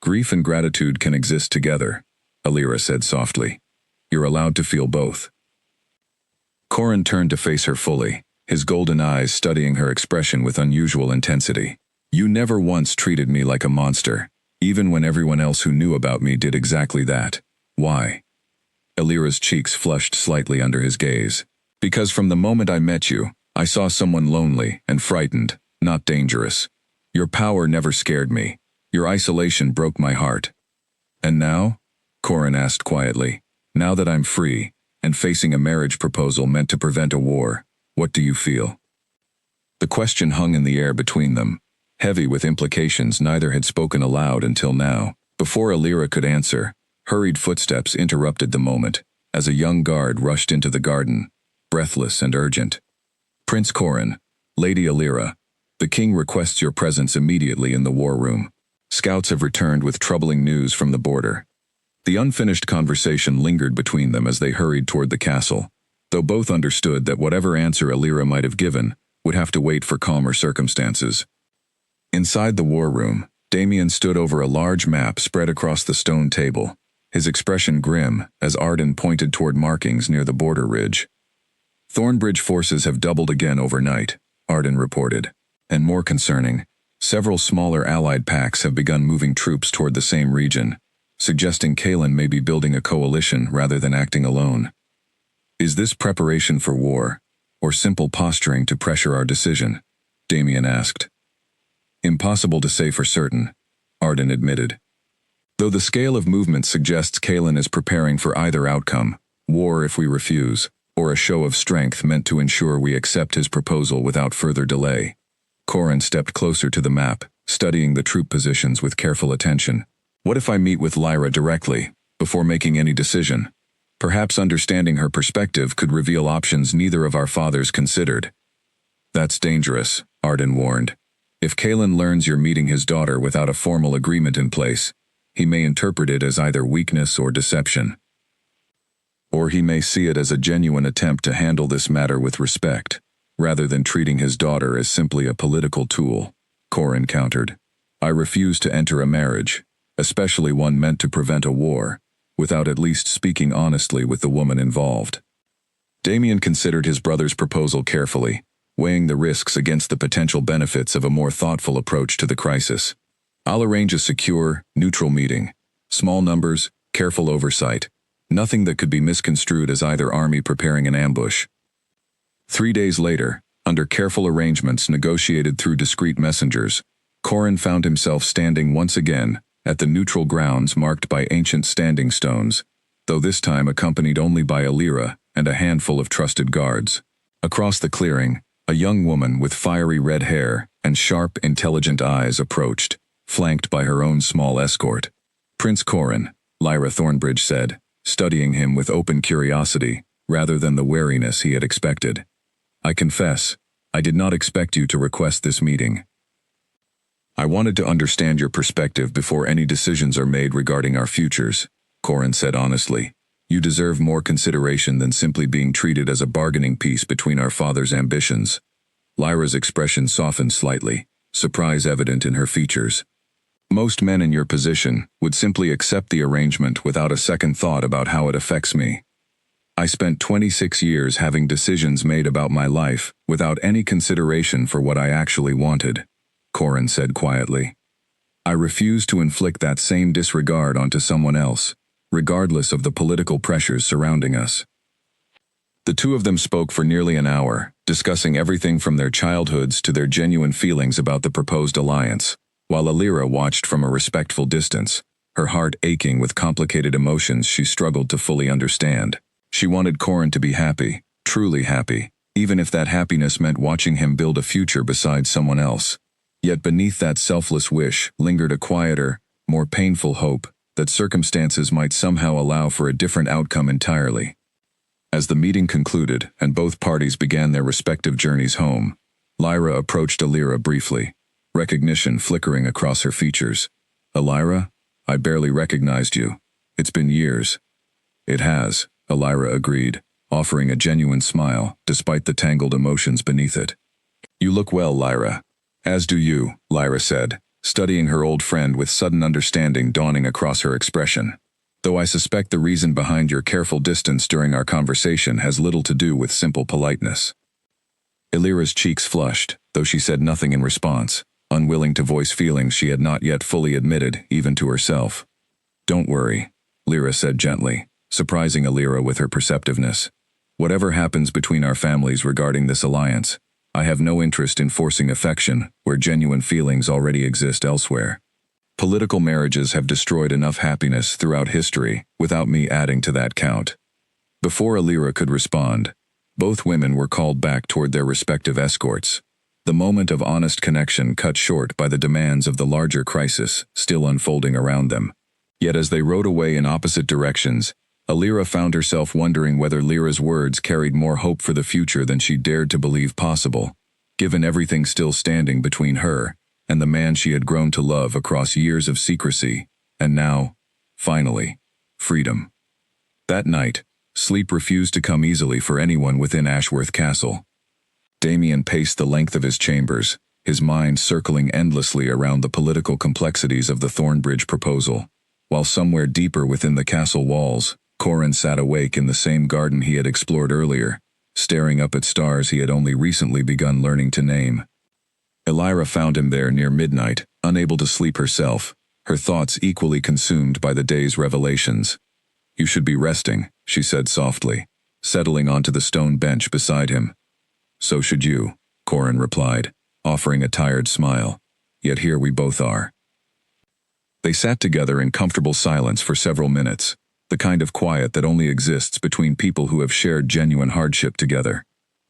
Grief and gratitude can exist together, Alira said softly. You're allowed to feel both. Corin turned to face her fully, his golden eyes studying her expression with unusual intensity. You never once treated me like a monster, even when everyone else who knew about me did exactly that. Why? Alira's cheeks flushed slightly under his gaze. Because from the moment I met you, I saw someone lonely and frightened, not dangerous. Your power never scared me. Your isolation broke my heart. And now? Corin asked quietly. Now that I'm free, and facing a marriage proposal meant to prevent a war, what do you feel? The question hung in the air between them, heavy with implications neither had spoken aloud until now. Before Alira could answer, hurried footsteps interrupted the moment, as a young guard rushed into the garden, breathless and urgent. Prince Corin, Lady Alira, the king requests your presence immediately in the war room. Scouts have returned with troubling news from the border. The unfinished conversation lingered between them as they hurried toward the castle, though both understood that whatever answer Alira might have given would have to wait for calmer circumstances. Inside the war room, Damien stood over a large map spread across the stone table, his expression grim as Arden pointed toward markings near the border ridge. Thornbridge forces have doubled again overnight, Arden reported. And more concerning, several smaller allied packs have begun moving troops toward the same region, suggesting Kalen may be building a coalition rather than acting alone. Is this preparation for war, or simple posturing to pressure our decision? Damien asked. Impossible to say for certain, Arden admitted. Though the scale of movement suggests Kalen is preparing for either outcome, war if we refuse, or a show of strength meant to ensure we accept his proposal without further delay. Corin stepped closer to the map, studying the troop positions with careful attention. What if I meet with Lyra directly, before making any decision? Perhaps understanding her perspective could reveal options neither of our fathers considered. That's dangerous, Arden warned. If Kalen learns you're meeting his daughter without a formal agreement in place, he may interpret it as either weakness or deception. Or he may see it as a genuine attempt to handle this matter with respect, rather than treating his daughter as simply a political tool, Corin countered. I refuse to enter a marriage, especially one meant to prevent a war, without at least speaking honestly with the woman involved. Damien considered his brother's proposal carefully, weighing the risks against the potential benefits of a more thoughtful approach to the crisis. "I'll arrange a secure, neutral meeting. Small numbers, careful oversight. Nothing that could be misconstrued as either army preparing an ambush." 3 days later, under careful arrangements negotiated through discreet messengers, Corin found himself standing once again at the neutral grounds marked by ancient standing stones, though this time accompanied only by Alira and a handful of trusted guards. Across the clearing, a young woman with fiery red hair and sharp, intelligent eyes approached, flanked by her own small escort. "Prince Corin," Lyra Thornbridge said, studying him with open curiosity rather than the wariness he had expected. "I confess, I did not expect you to request this meeting. I wanted to understand your perspective before any decisions are made regarding our futures," Corin said honestly. "You deserve more consideration than simply being treated as a bargaining piece between our father's ambitions." Lyra's expression softened slightly, surprise evident in her features. "Most men in your position would simply accept the arrangement without a second thought about how it affects me. I spent 26 years having decisions made about my life without any consideration for what I actually wanted," Corin said quietly. "I refuse to inflict that same disregard onto someone else, regardless of the political pressures surrounding us." The two of them spoke for nearly an hour, discussing everything from their childhoods to their genuine feelings about the proposed alliance, while Alira watched from a respectful distance, her heart aching with complicated emotions she struggled to fully understand. She wanted Corin to be happy, truly happy, even if that happiness meant watching him build a future beside someone else. Yet beneath that selfless wish lingered a quieter, more painful hope that circumstances might somehow allow for a different outcome entirely. As the meeting concluded and both parties began their respective journeys home, Lyra approached Alira briefly, recognition flickering across her features. "Alira, I barely recognized you. It's been years." "It has," Alira agreed, offering a genuine smile despite the tangled emotions beneath it. "You look well, Lyra." "As do you," Lyra said, studying her old friend with sudden understanding dawning across her expression. "Though I suspect the reason behind your careful distance during our conversation has little to do with simple politeness." Alira's cheeks flushed, though she said nothing in response, unwilling to voice feelings she had not yet fully admitted, even to herself. "Don't worry," Lyra said gently, surprising Alira with her perceptiveness. "Whatever happens between our families regarding this alliance, I have no interest in forcing affection where genuine feelings already exist elsewhere. Political marriages have destroyed enough happiness throughout history without me adding to that count." Before Alira could respond, both women were called back toward their respective escorts, the moment of honest connection cut short by the demands of the larger crisis still unfolding around them. Yet as they rode away in opposite directions, Alira found herself wondering whether Lyra's words carried more hope for the future than she dared to believe possible, given everything still standing between her and the man she had grown to love across years of secrecy, and now, finally, freedom. That night, sleep refused to come easily for anyone within Ashworth Castle. Damien paced the length of his chambers, his mind circling endlessly around the political complexities of the Thornbridge proposal, while somewhere deeper within the castle walls, Corin sat awake in the same garden he had explored earlier, staring up at stars he had only recently begun learning to name. Alira found him there near midnight, unable to sleep herself, her thoughts equally consumed by the day's revelations. "You should be resting," she said softly, settling onto the stone bench beside him. "So should you," Corin replied, offering a tired smile. "Yet here we both are." They sat together in comfortable silence for several minutes, the kind of quiet that only exists between people who have shared genuine hardship together.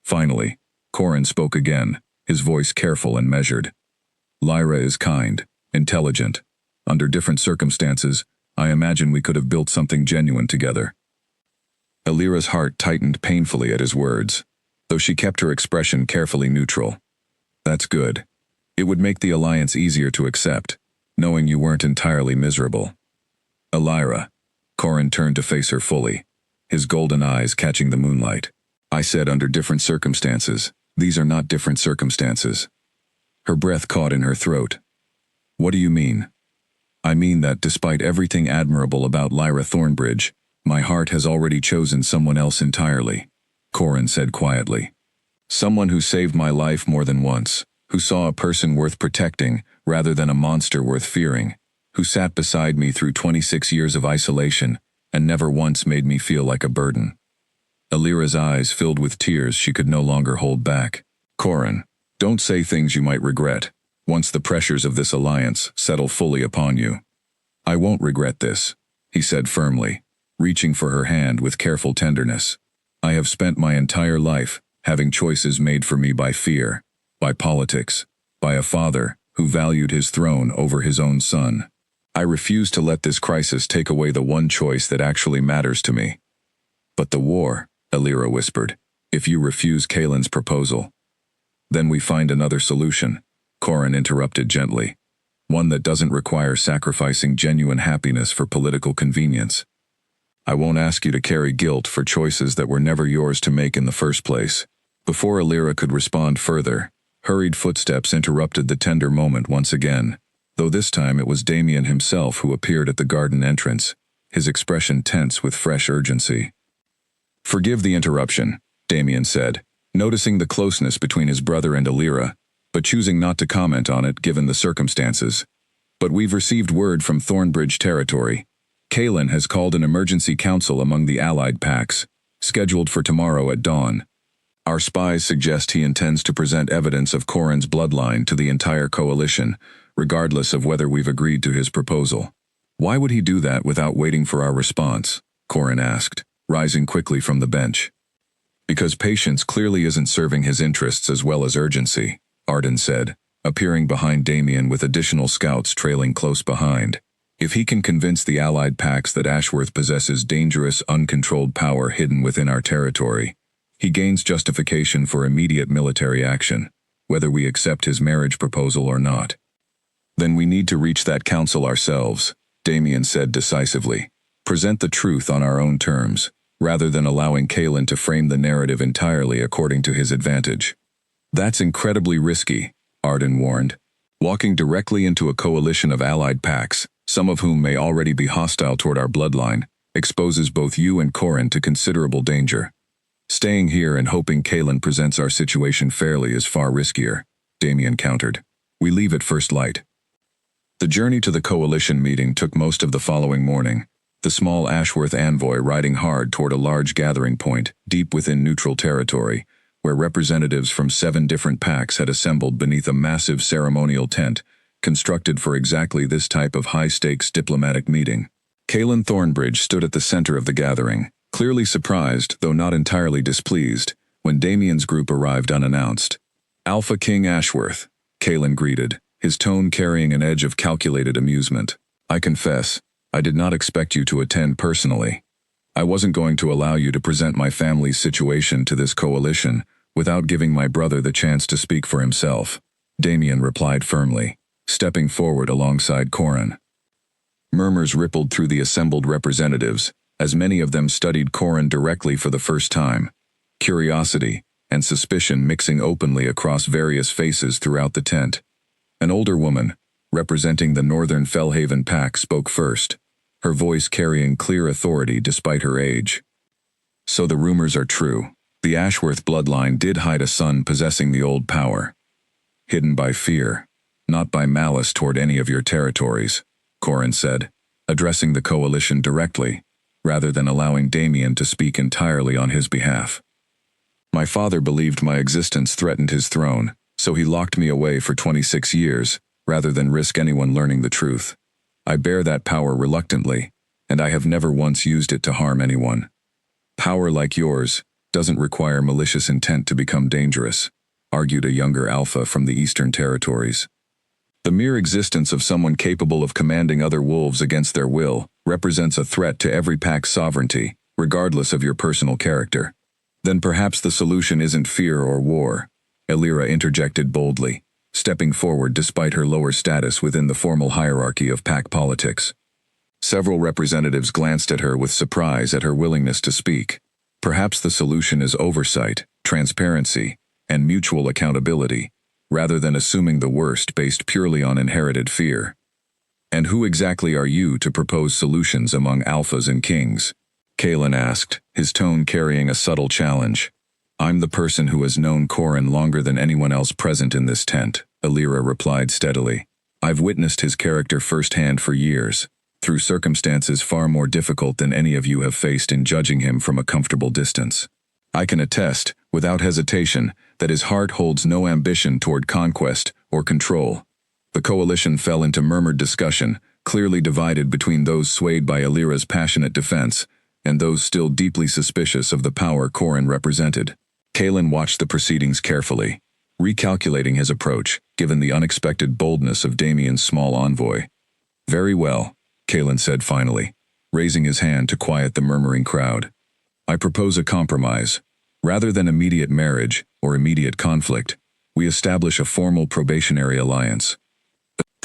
Finally, Corin spoke again, his voice careful and measured. "Lyra is kind, intelligent. Under different circumstances, I imagine we could have built something genuine together." Alira's heart tightened painfully at his words, though she kept her expression carefully neutral. "That's good. It would make the alliance easier to accept, knowing you weren't entirely miserable." "Alira," Corin turned to face her fully, his golden eyes catching the moonlight. "I said under different circumstances. These are not different circumstances." Her breath caught in her throat. "What do you mean?" I mean that despite everything admirable about Lyra Thornbridge, my heart has already chosen someone else entirely, Corin said quietly. Someone who saved my life more than once, who saw a person worth protecting rather than a monster worth fearing, who sat beside me through 26 years of isolation and never once made me feel like a burden. Alira's eyes filled with tears she could no longer hold back. Corin, don't say things you might regret, once the pressures of this alliance settle fully upon you. I won't regret this, he said firmly, reaching for her hand with careful tenderness. I have spent my entire life having choices made for me by fear, by politics, by a father who valued his throne over his own son. I refuse to let this crisis take away the one choice that actually matters to me. But the war, Alira whispered, if you refuse Kaelin's proposal. Then we find another solution, Corin interrupted gently. One that doesn't require sacrificing genuine happiness for political convenience. I won't ask you to carry guilt for choices that were never yours to make in the first place. Before Alira could respond further, hurried footsteps interrupted the tender moment once again, though this time it was Damien himself who appeared at the garden entrance, his expression tense with fresh urgency. Forgive the interruption, Damien said, noticing the closeness between his brother and Alira, but choosing not to comment on it given the circumstances. But we've received word from Thornbridge territory. Kaelin has called an emergency council among the allied packs, scheduled for tomorrow at dawn. Our spies suggest he intends to present evidence of Corin's bloodline to the entire coalition, regardless of whether we've agreed to his proposal. Why would he do that without waiting for our response? Corin asked, rising quickly from the bench. Because patience clearly isn't serving his interests as well as urgency, Arden said, appearing behind Damien with additional scouts trailing close behind. If he can convince the allied packs that Ashworth possesses dangerous, uncontrolled power hidden within our territory, he gains justification for immediate military action, whether we accept his marriage proposal or not. Then we need to reach that council ourselves, Damien said decisively. Present the truth on our own terms, rather than allowing Kaelin to frame the narrative entirely according to his advantage. That's incredibly risky, Arden warned. Walking directly into a coalition of allied packs, some of whom may already be hostile toward our bloodline, exposes both you and Corin to considerable danger. Staying here and hoping Kaelin presents our situation fairly is far riskier, Damien countered. We leave at first light. The journey to the coalition meeting took most of the following morning, the small Ashworth envoy riding hard toward a large gathering point deep within neutral territory, where representatives from 7 different packs had assembled beneath a massive ceremonial tent, constructed for exactly this type of high-stakes diplomatic meeting. Kaelin Thornbridge stood at the center of the gathering, clearly surprised, though not entirely displeased, when Damien's group arrived unannounced. Alpha King Ashworth, Kaelin greeted, his tone carrying an edge of calculated amusement. I confess, I did not expect you to attend personally. I wasn't going to allow you to present my family's situation to this coalition without giving my brother the chance to speak for himself, Damien replied firmly, stepping forward alongside Corin. Murmurs rippled through the assembled representatives, as many of them studied Corin directly for the first time, curiosity and suspicion mixing openly across various faces throughout the tent. An older woman, representing the Northern Fellhaven pack, spoke first, her voice carrying clear authority despite her age. So the rumors are true. The Ashworth bloodline did hide a son possessing the old power. Hidden by fear, not by malice toward any of your territories, Corin said, addressing the coalition directly, rather than allowing Damien to speak entirely on his behalf. My father believed my existence threatened his throne, so he locked me away for 26 years, rather than risk anyone learning the truth. I bear that power reluctantly, and I have never once used it to harm anyone. Power like yours doesn't require malicious intent to become dangerous, argued a younger alpha from the Eastern Territories. The mere existence of someone capable of commanding other wolves against their will represents a threat to every pack's sovereignty, regardless of your personal character. Then perhaps the solution isn't fear or war, Alira interjected boldly, stepping forward despite her lower status within the formal hierarchy of pack politics. Several representatives glanced at her with surprise at her willingness to speak. Perhaps the solution is oversight, transparency, and mutual accountability, rather than assuming the worst based purely on inherited fear. And who exactly are you to propose solutions among alphas and kings? Kalen asked, his tone carrying a subtle challenge. I'm the person who has known Corran longer than anyone else present in this tent, Alira replied steadily. I've witnessed his character firsthand for years, through circumstances far more difficult than any of you have faced in judging him from a comfortable distance. I can attest, without hesitation, that his heart holds no ambition toward conquest or control. The coalition fell into murmured discussion, clearly divided between those swayed by Alira's passionate defense and those still deeply suspicious of the power Corran represented. Kalen watched the proceedings carefully, recalculating his approach, given the unexpected boldness of Damien's small envoy. Very well, Kalen said finally, raising his hand to quiet the murmuring crowd. I propose a compromise. Rather than immediate marriage or immediate conflict, we establish a formal probationary alliance.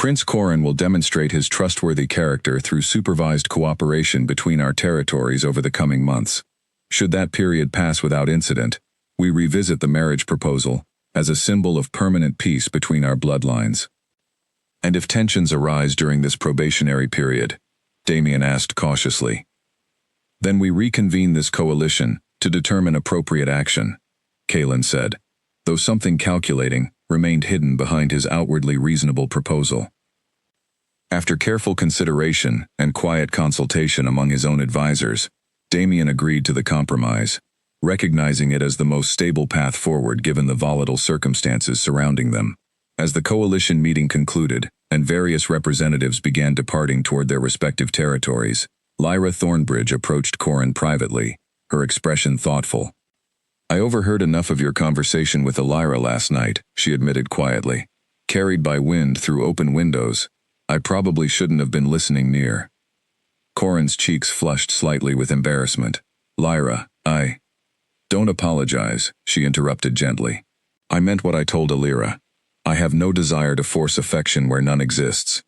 Prince Corran will demonstrate his trustworthy character through supervised cooperation between our territories over the coming months. Should that period pass without incident, we revisit the marriage proposal as a symbol of permanent peace between our bloodlines. And if tensions arise during this probationary period, Damien asked cautiously, then we reconvene this coalition to determine appropriate action, Kalen said, though something calculating remained hidden behind his outwardly reasonable proposal. After careful consideration and quiet consultation among his own advisors, Damien agreed to the compromise, recognizing it as the most stable path forward given the volatile circumstances surrounding them. As the coalition meeting concluded and various representatives began departing toward their respective territories, Lyra Thornbridge approached Corran privately, her expression thoughtful. I overheard enough of your conversation with Alira last night, she admitted quietly. Carried by wind through open windows, I probably shouldn't have been listening near. Corran's cheeks flushed slightly with embarrassment. Lyra, Don't apologize, she interrupted gently. I meant what I told Alira. I have no desire to force affection where none exists.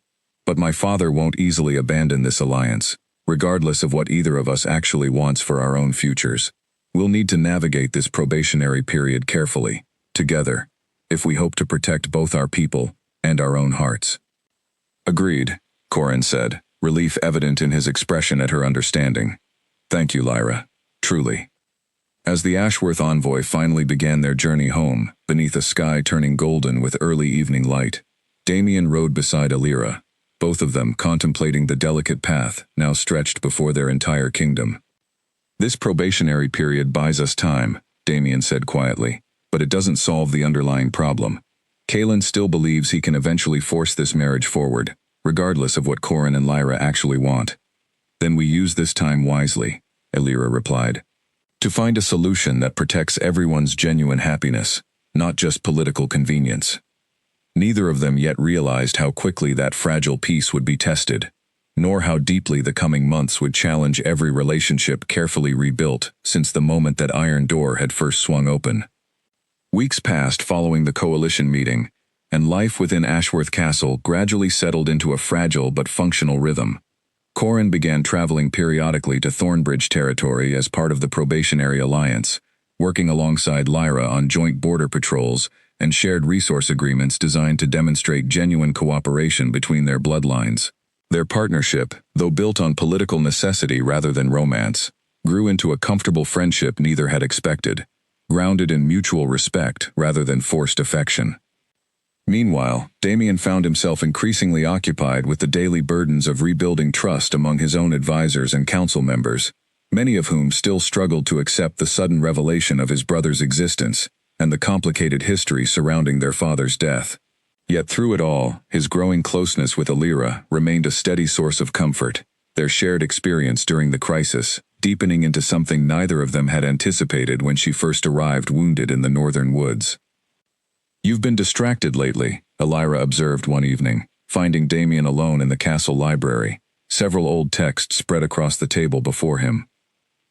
But my father won't easily abandon this alliance, regardless of what either of us actually wants for our own futures. We'll need to navigate this probationary period carefully, together, if we hope to protect both our people and our own hearts. Agreed, Corran said, relief evident in his expression at her understanding. Thank you, Lyra. Truly. As the Ashworth envoy finally began their journey home, beneath a sky turning golden with early evening light, Damien rode beside Alira, both of them contemplating the delicate path now stretched before their entire kingdom. This probationary period buys us time, Damien said quietly, but it doesn't solve the underlying problem. Kalen still believes he can eventually force this marriage forward, regardless of what Corran and Lyra actually want. Then we use this time wisely, Alira replied, to find a solution that protects everyone's genuine happiness, not just political convenience. Neither of them yet realized how quickly that fragile peace would be tested, nor how deeply the coming months would challenge every relationship carefully rebuilt since the moment that iron door had first swung open. Weeks passed following the coalition meeting, and life within Ashworth Castle gradually settled into a fragile but functional rhythm. Corran began traveling periodically to Thornbridge territory as part of the probationary alliance, working alongside Lyra on joint border patrols and shared resource agreements designed to demonstrate genuine cooperation between their bloodlines. Their partnership, though built on political necessity rather than romance, grew into a comfortable friendship neither had expected, grounded in mutual respect rather than forced affection. Meanwhile, Damien found himself increasingly occupied with the daily burdens of rebuilding trust among his own advisors and council members, many of whom still struggled to accept the sudden revelation of his brother's existence and the complicated history surrounding their father's death. Yet through it all, his growing closeness with Alira remained a steady source of comfort, their shared experience during the crisis, deepening into something neither of them had anticipated when she first arrived wounded in the northern woods. You've been distracted lately, Alira observed one evening, finding Damien alone in the castle library, several old texts spread across the table before him.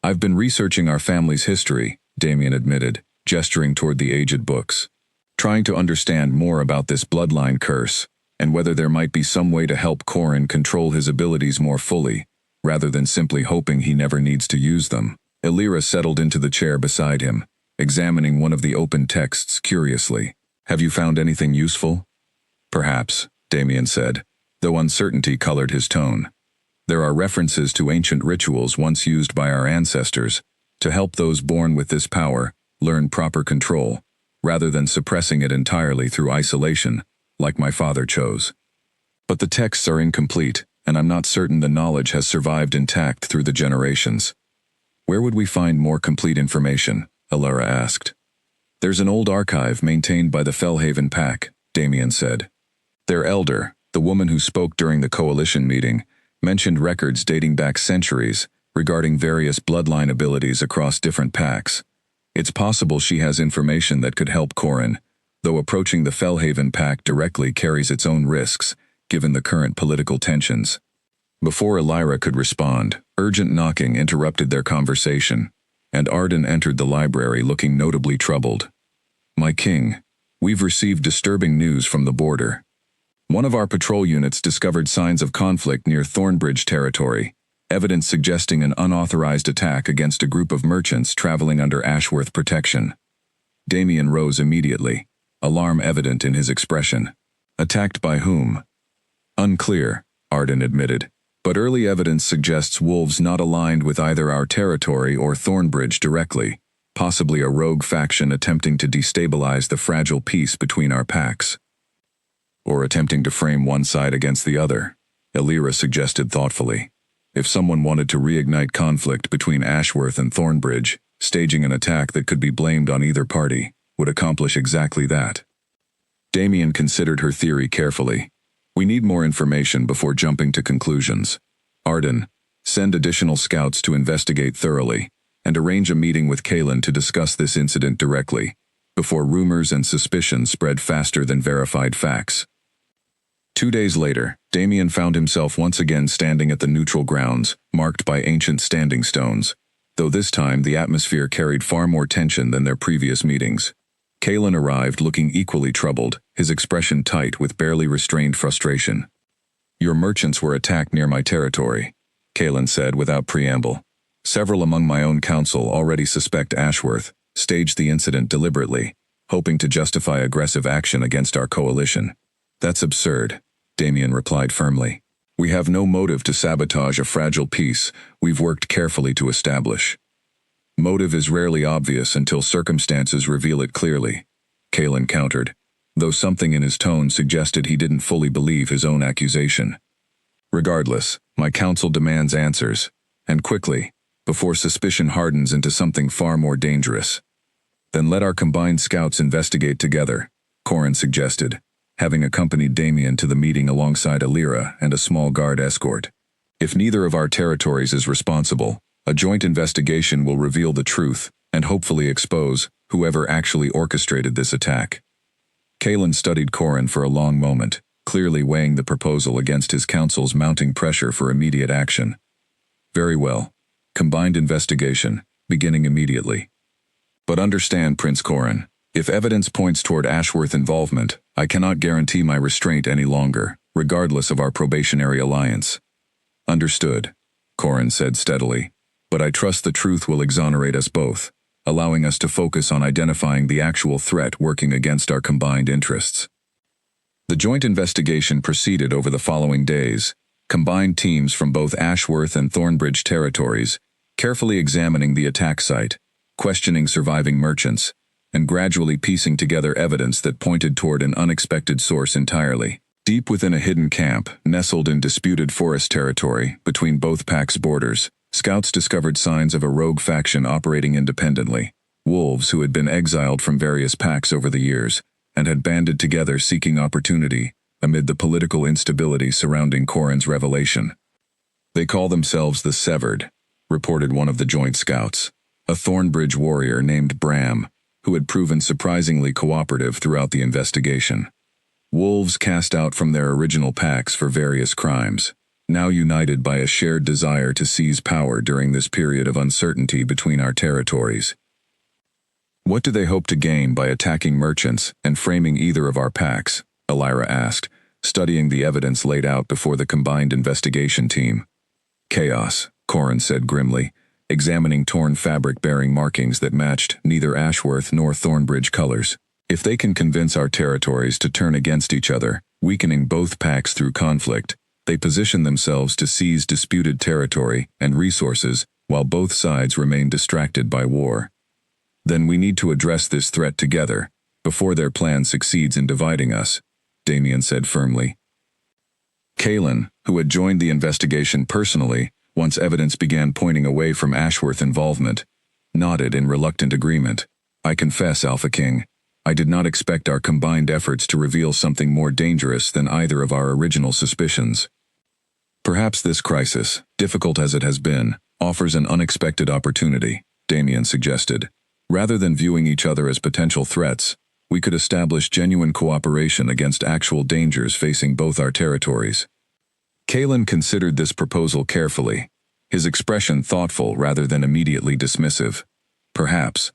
I've been researching our family's history, Damien admitted, gesturing toward the aged books, trying to understand more about this bloodline curse, and whether there might be some way to help Corran control his abilities more fully, rather than simply hoping he never needs to use them. Alira settled into the chair beside him, examining one of the open texts curiously. Have you found anything useful? Perhaps, Damien said, though uncertainty colored his tone. There are references to ancient rituals once used by our ancestors to help those born with this power learn proper control, rather than suppressing it entirely through isolation, like my father chose. But the texts are incomplete, and I'm not certain the knowledge has survived intact through the generations. Where would we find more complete information? Alara asked. There's an old archive maintained by the Fellhaven Pack, Damien said. Their elder, the woman who spoke during the coalition meeting, mentioned records dating back centuries regarding various bloodline abilities across different packs. It's possible she has information that could help Corrin, though approaching the Fellhaven Pack directly carries its own risks, given the current political tensions. Before Alara could respond, urgent knocking interrupted their conversation, and Arden entered the library looking notably troubled. My king, we've received disturbing news from the border. One of our patrol units discovered signs of conflict near Thornbridge territory, evidence suggesting an unauthorized attack against a group of merchants traveling under Ashworth protection. Damien rose immediately, alarm evident in his expression. Attacked by whom? Unclear, Arden admitted, but early evidence suggests wolves not aligned with either our territory or Thornbridge directly, possibly a rogue faction attempting to destabilize the fragile peace between our packs. Or attempting to frame one side against the other, Alara suggested thoughtfully. If someone wanted to reignite conflict between Ashworth and Thornbridge, staging an attack that could be blamed on either party would accomplish exactly that. Damien considered her theory carefully. We need more information before jumping to conclusions. Arden, send additional scouts to investigate thoroughly, and arrange a meeting with Kaelin to discuss this incident directly, before rumors and suspicions spread faster than verified facts. 2 days later, Damien found himself once again standing at the neutral grounds, marked by ancient standing stones, though this time the atmosphere carried far more tension than their previous meetings. Kaelin arrived looking equally troubled, his expression tight with barely restrained frustration. Your merchants were attacked near my territory, Kaelin said without preamble. Several among my own council already suspect Ashworth staged the incident deliberately, hoping to justify aggressive action against our coalition. That's absurd, Damien replied firmly. We have no motive to sabotage a fragile peace we've worked carefully to establish. Motive is rarely obvious until circumstances reveal it clearly, Kaelin countered, though something in his tone suggested he didn't fully believe his own accusation. Regardless, my council demands answers, and quickly, before suspicion hardens into something far more dangerous. Then let our combined scouts investigate together, Corrin suggested, having accompanied Damien to the meeting alongside Alara and a small guard escort. If neither of our territories is responsible, a joint investigation will reveal the truth and hopefully expose whoever actually orchestrated this attack. Kaelin studied Corrin for a long moment, clearly weighing the proposal against his council's mounting pressure for immediate action. Very well. Combined investigation, beginning immediately. But understand, Prince Corrin, if evidence points toward Ashworth involvement, I cannot guarantee my restraint any longer, regardless of our probationary alliance. Understood, Corrin said steadily, but I trust the truth will exonerate us both, allowing us to focus on identifying the actual threat working against our combined interests. The joint investigation proceeded over the following days, combined teams from both Ashworth and Thornbridge territories, carefully examining the attack site, questioning surviving merchants, and gradually piecing together evidence that pointed toward an unexpected source entirely. Deep within a hidden camp, nestled in disputed forest territory between both packs' borders, scouts discovered signs of a rogue faction operating independently, wolves who had been exiled from various packs over the years, and had banded together seeking opportunity amid the political instability surrounding Corrin's revelation. They call themselves the Severed, reported one of the joint scouts, a Thornbridge warrior named Bram, who had proven surprisingly cooperative throughout the investigation. Wolves cast out from their original packs for various crimes, now united by a shared desire to seize power during this period of uncertainty between our territories. What do they hope to gain by attacking merchants and framing either of our packs? Alara asked, studying the evidence laid out before the combined investigation team. Chaos, Corrin said grimly, examining torn fabric bearing markings that matched neither Ashworth nor Thornbridge colors. If they can convince our territories to turn against each other, weakening both packs through conflict, they position themselves to seize disputed territory and resources while both sides remain distracted by war. Then we need to address this threat together, before their plan succeeds in dividing us, Damien said firmly. Kaelin, who had joined the investigation personally once evidence began pointing away from Ashworth involvement, nodded in reluctant agreement. I confess, Alpha King, I did not expect our combined efforts to reveal something more dangerous than either of our original suspicions. Perhaps this crisis, difficult as it has been, offers an unexpected opportunity, Damien suggested. Rather than viewing each other as potential threats, we could establish genuine cooperation against actual dangers facing both our territories. Kaelin considered this proposal carefully, his expression thoughtful rather than immediately dismissive. Perhaps,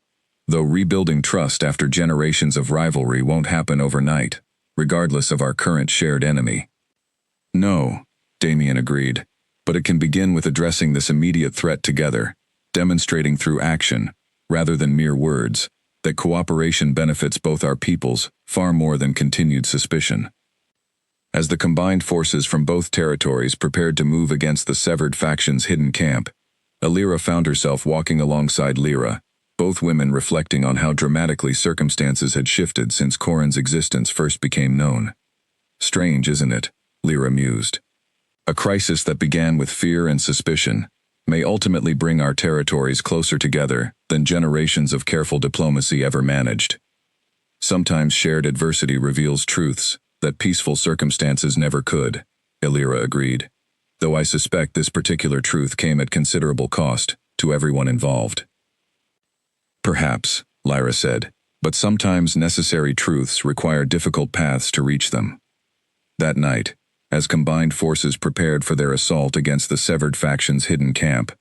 though rebuilding trust after generations of rivalry won't happen overnight, regardless of our current shared enemy. No, Damien agreed, but it can begin with addressing this immediate threat together, demonstrating through action, rather than mere words, that cooperation benefits both our peoples far more than continued suspicion. As the combined forces from both territories prepared to move against the severed faction's hidden camp, Alira found herself walking alongside Lyra, both women reflecting on how dramatically circumstances had shifted since Corrin's existence first became known. Strange, isn't it? Lyra mused. A crisis that began with fear and suspicion may ultimately bring our territories closer together than generations of careful diplomacy ever managed. Sometimes shared adversity reveals truths that peaceful circumstances never could, Alira agreed, though I suspect this particular truth came at considerable cost to everyone involved. Perhaps, Lyra said, but sometimes necessary truths require difficult paths to reach them. That night, as combined forces prepared for their assault against the severed faction's hidden camp,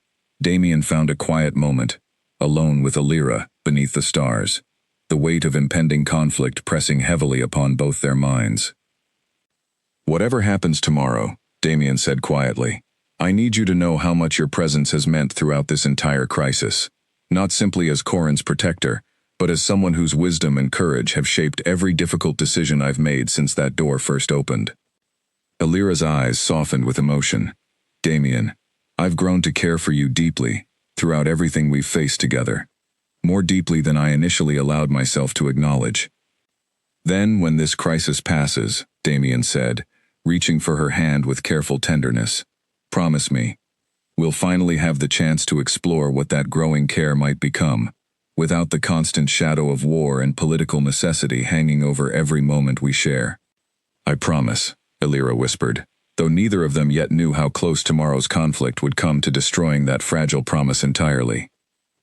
Damien found a quiet moment, alone with Alira beneath the stars, the weight of impending conflict pressing heavily upon both their minds. Whatever happens tomorrow, Damien said quietly, I need you to know how much your presence has meant throughout this entire crisis, not simply as Corrin's protector, but as someone whose wisdom and courage have shaped every difficult decision I've made since that door first opened. Alira's eyes softened with emotion. Damien, I've grown to care for you deeply, throughout everything we've faced together. More deeply than I initially allowed myself to acknowledge. Then, when this crisis passes, Damien said, reaching for her hand with careful tenderness, promise me, we'll finally have the chance to explore what that growing care might become, without the constant shadow of war and political necessity hanging over every moment we share. I promise, Alira whispered, though neither of them yet knew how close tomorrow's conflict would come to destroying that fragile promise entirely.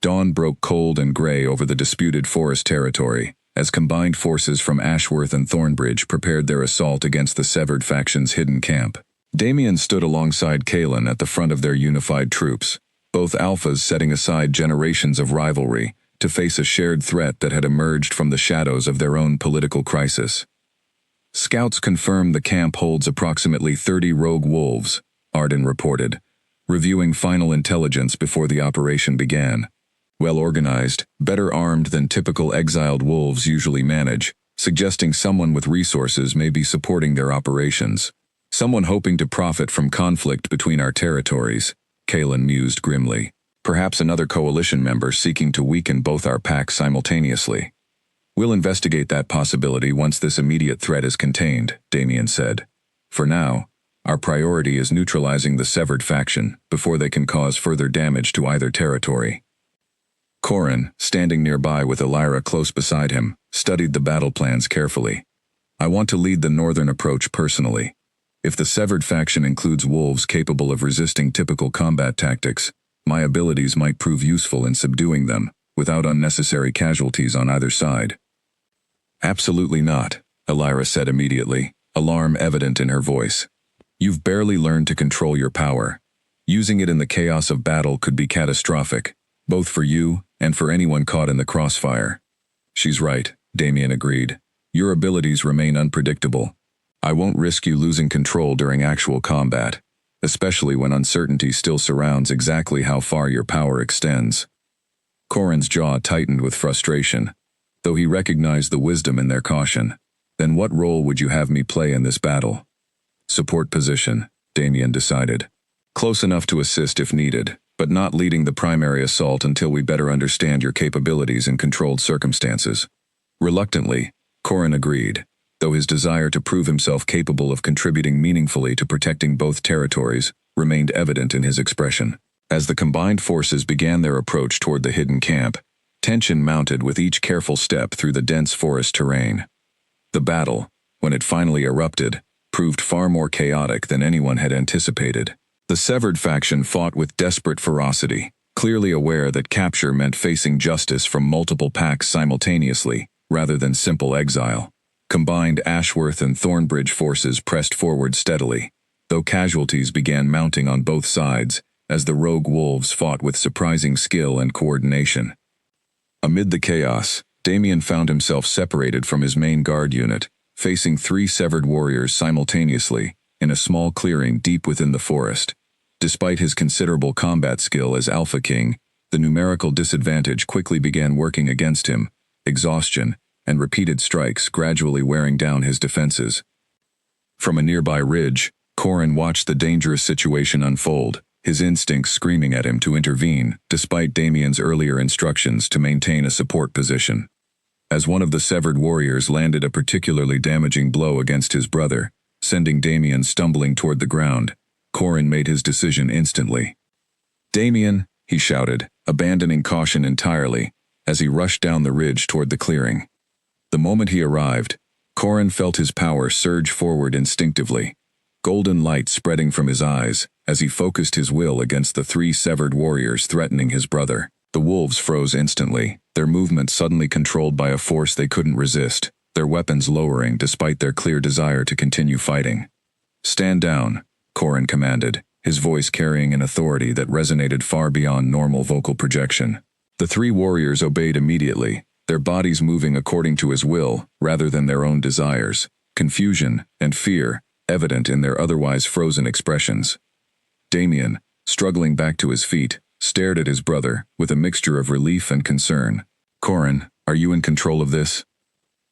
Dawn broke cold and gray over the disputed forest territory, as combined forces from Ashworth and Thornbridge prepared their assault against the severed faction's hidden camp. Damien stood alongside Kaelin at the front of their unified troops, both alphas setting aside generations of rivalry to face a shared threat that had emerged from the shadows of their own political crisis. Scouts confirm the camp holds approximately 30 rogue wolves, Arden reported, reviewing final intelligence before the operation began. Well organized, better armed than typical exiled wolves usually manage, suggesting someone with resources may be supporting their operations. Someone hoping to profit from conflict between our territories, Kaelin mused grimly. Perhaps another coalition member seeking to weaken both our packs simultaneously. We'll investigate that possibility once this immediate threat is contained, Damien said. For now, our priority is neutralizing the severed faction before they can cause further damage to either territory. Corrin, standing nearby with Alira close beside him, studied the battle plans carefully. I want to lead the northern approach personally. If the severed faction includes wolves capable of resisting typical combat tactics, my abilities might prove useful in subduing them, without unnecessary casualties on either side. Absolutely not, Alira said immediately, alarm evident in her voice. You've barely learned to control your power. Using it in the chaos of battle could be catastrophic, both for you and for anyone caught in the crossfire. She's right, Damien agreed. Your abilities remain unpredictable. I won't risk you losing control during actual combat, especially when uncertainty still surrounds exactly how far your power extends. Corrin's jaw tightened with frustration. though he recognized the wisdom in their caution. Then what role would you have me play in this battle? Support position, Damien decided. Close enough to assist if needed, but not leading the primary assault until we better understand your capabilities in controlled circumstances. Reluctantly, Corrin agreed, though his desire to prove himself capable of contributing meaningfully to protecting both territories remained evident in his expression. As the combined forces began their approach toward the hidden camp, tension mounted with each careful step through the dense forest terrain. The battle, when it finally erupted, proved far more chaotic than anyone had anticipated. The severed faction fought with desperate ferocity, clearly aware that capture meant facing justice from multiple packs simultaneously, rather than simple exile. Combined Ashworth and Thornbridge forces pressed forward steadily, though casualties began mounting on both sides, as the rogue wolves fought with surprising skill and coordination. Amid the chaos, Damien found himself separated from his main guard unit, facing 3 severed warriors simultaneously, in a small clearing deep within the forest. Despite his considerable combat skill as Alpha King, the numerical disadvantage quickly began working against him, exhaustion and repeated strikes gradually wearing down his defenses. From a nearby ridge, Corrin watched the dangerous situation unfold, his instincts screaming at him to intervene, despite Damien's earlier instructions to maintain a support position. As one of the severed warriors landed a particularly damaging blow against his brother, sending Damien stumbling toward the ground, Corrin made his decision instantly. "Damien," he shouted, abandoning caution entirely, as he rushed down the ridge toward the clearing. The moment he arrived, Corrin felt his power surge forward instinctively, golden light spreading from his eyes as he focused his will against the 3 severed warriors threatening his brother. The wolves froze instantly, their movements suddenly controlled by a force they couldn't resist, their weapons lowering despite their clear desire to continue fighting. "Stand down," Corrin commanded, his voice carrying an authority that resonated far beyond normal vocal projection. The 3 warriors obeyed immediately, their bodies moving according to his will rather than their own desires, confusion and fear evident in their otherwise frozen expressions. Damien, struggling back to his feet, stared at his brother with a mixture of relief and concern. "Corrin, are you in control of this?"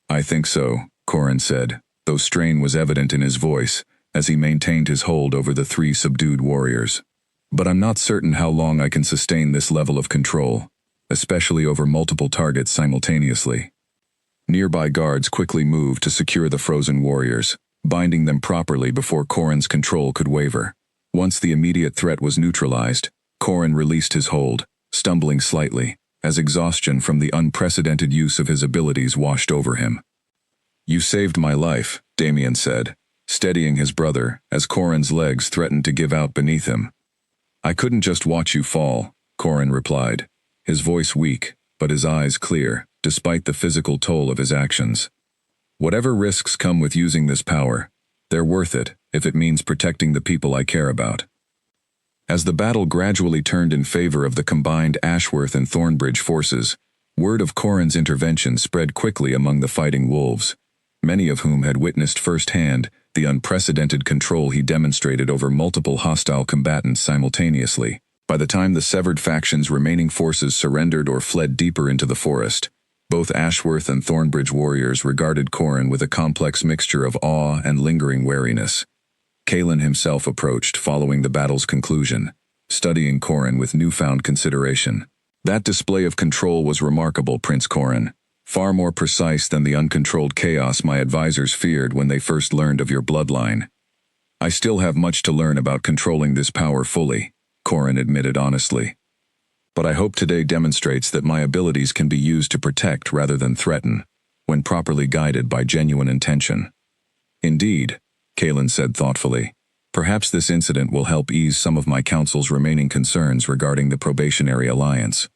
"I think so," Corrin said, though strain was evident in his voice as he maintained his hold over the 3 subdued warriors. "But I'm not certain how long I can sustain this level of control, especially over multiple targets simultaneously." Nearby guards quickly moved to secure the frozen warriors, binding them properly before Corrin's control could waver. Once the immediate threat was neutralized, Corrin released his hold, stumbling slightly, as exhaustion from the unprecedented use of his abilities washed over him. "You saved my life," Damien said, steadying his brother as Corrin's legs threatened to give out beneath him. "I couldn't just watch you fall," Corrin replied, his voice weak, but his eyes clear, despite the physical toll of his actions. "Whatever risks come with using this power, they're worth it if it means protecting the people I care about." As the battle gradually turned in favor of the combined Ashworth and Thornbridge forces, word of Corrin's intervention spread quickly among the fighting wolves, many of whom had witnessed firsthand the unprecedented control he demonstrated over multiple hostile combatants simultaneously. By the time the severed faction's remaining forces surrendered or fled deeper into the forest, both Ashworth and Thornbridge warriors regarded Corrin with a complex mixture of awe and lingering wariness. Kalen himself approached following the battle's conclusion, studying Corrin with newfound consideration. "That display of control was remarkable, Prince Corrin. Far more precise than the uncontrolled chaos my advisors feared when they first learned of your bloodline. I still have much to learn about controlling this power fully," Corrin admitted honestly. "But I hope today demonstrates that my abilities can be used to protect rather than threaten, when properly guided by genuine intention." "Indeed," Kalen said thoughtfully. "Perhaps this incident will help ease some of my council's remaining concerns regarding the probationary alliance."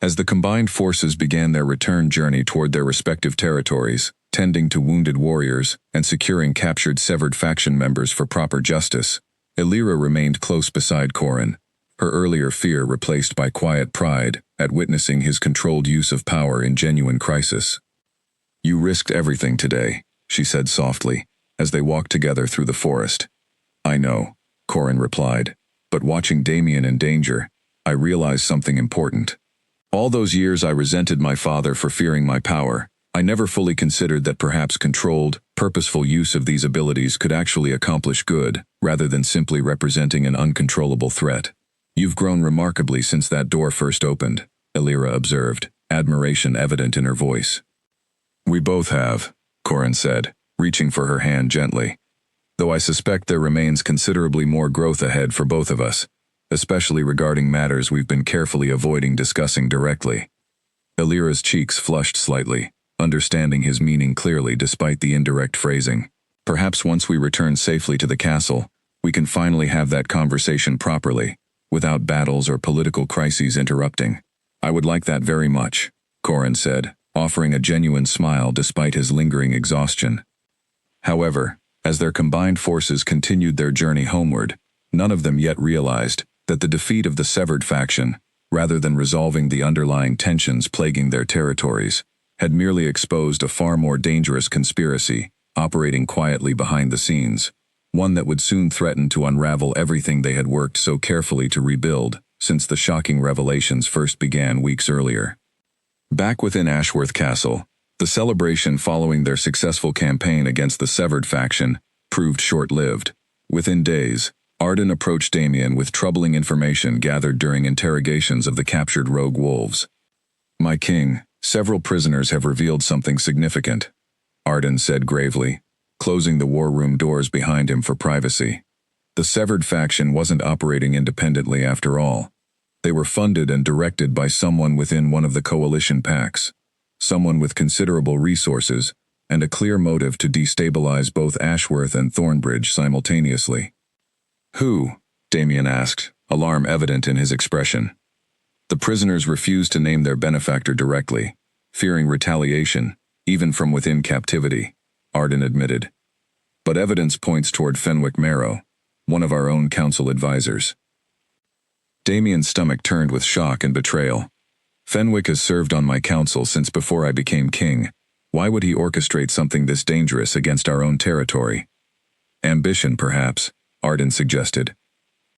As the combined forces began their return journey toward their respective territories, tending to wounded warriors and securing captured severed faction members for proper justice, Elira remained close beside Corrin, her earlier fear replaced by quiet pride at witnessing his controlled use of power in genuine crisis. "You risked everything today," she said softly, as they walked together through the forest. "I know," Corrin replied, "but watching Damien in danger, I realized something important. All those years I resented my father for fearing my power. I never fully considered that perhaps controlled, purposeful use of these abilities could actually accomplish good, rather than simply representing an uncontrollable threat. You've grown remarkably since that door first opened, Elira observed, admiration evident in her voice. We both have, Corrin said, reaching for her hand gently. Though I suspect there remains considerably more growth ahead for both of us, especially regarding matters we've been carefully avoiding discussing directly. Elira's cheeks flushed slightly, understanding his meaning clearly despite the indirect phrasing. Perhaps once we return safely to the castle, we can finally have that conversation properly, without battles or political crises interrupting. I would like that very much, Corrin said, offering a genuine smile despite his lingering exhaustion. However, as their combined forces continued their journey homeward, none of them yet realized that the defeat of the severed faction, rather than resolving the underlying tensions plaguing their territories, had merely exposed a far more dangerous conspiracy, operating quietly behind the scenes, one that would soon threaten to unravel everything they had worked so carefully to rebuild since the shocking revelations first began weeks earlier. Back within Ashworth Castle, the celebration following their successful campaign against the severed faction proved short-lived. Within days, Arden approached Damien with troubling information gathered during interrogations of the captured rogue wolves. My king, several prisoners have revealed something significant, Arden said gravely, closing the war room doors behind him for privacy. The severed faction wasn't operating independently after all. They were funded and directed by someone within one of the coalition packs, someone with considerable resources and a clear motive to destabilize both Ashworth and Thornbridge simultaneously. Who? Damien asked, alarm evident in his expression. The prisoners refused to name their benefactor directly, fearing retaliation, even from within captivity, Arden admitted. But evidence points toward Fenwick Marrow, one of our own council advisors. Damien's stomach turned with shock and betrayal. Fenwick has served on my council since before I became king. Why would he orchestrate something this dangerous against our own territory? Ambition, perhaps, Arden suggested.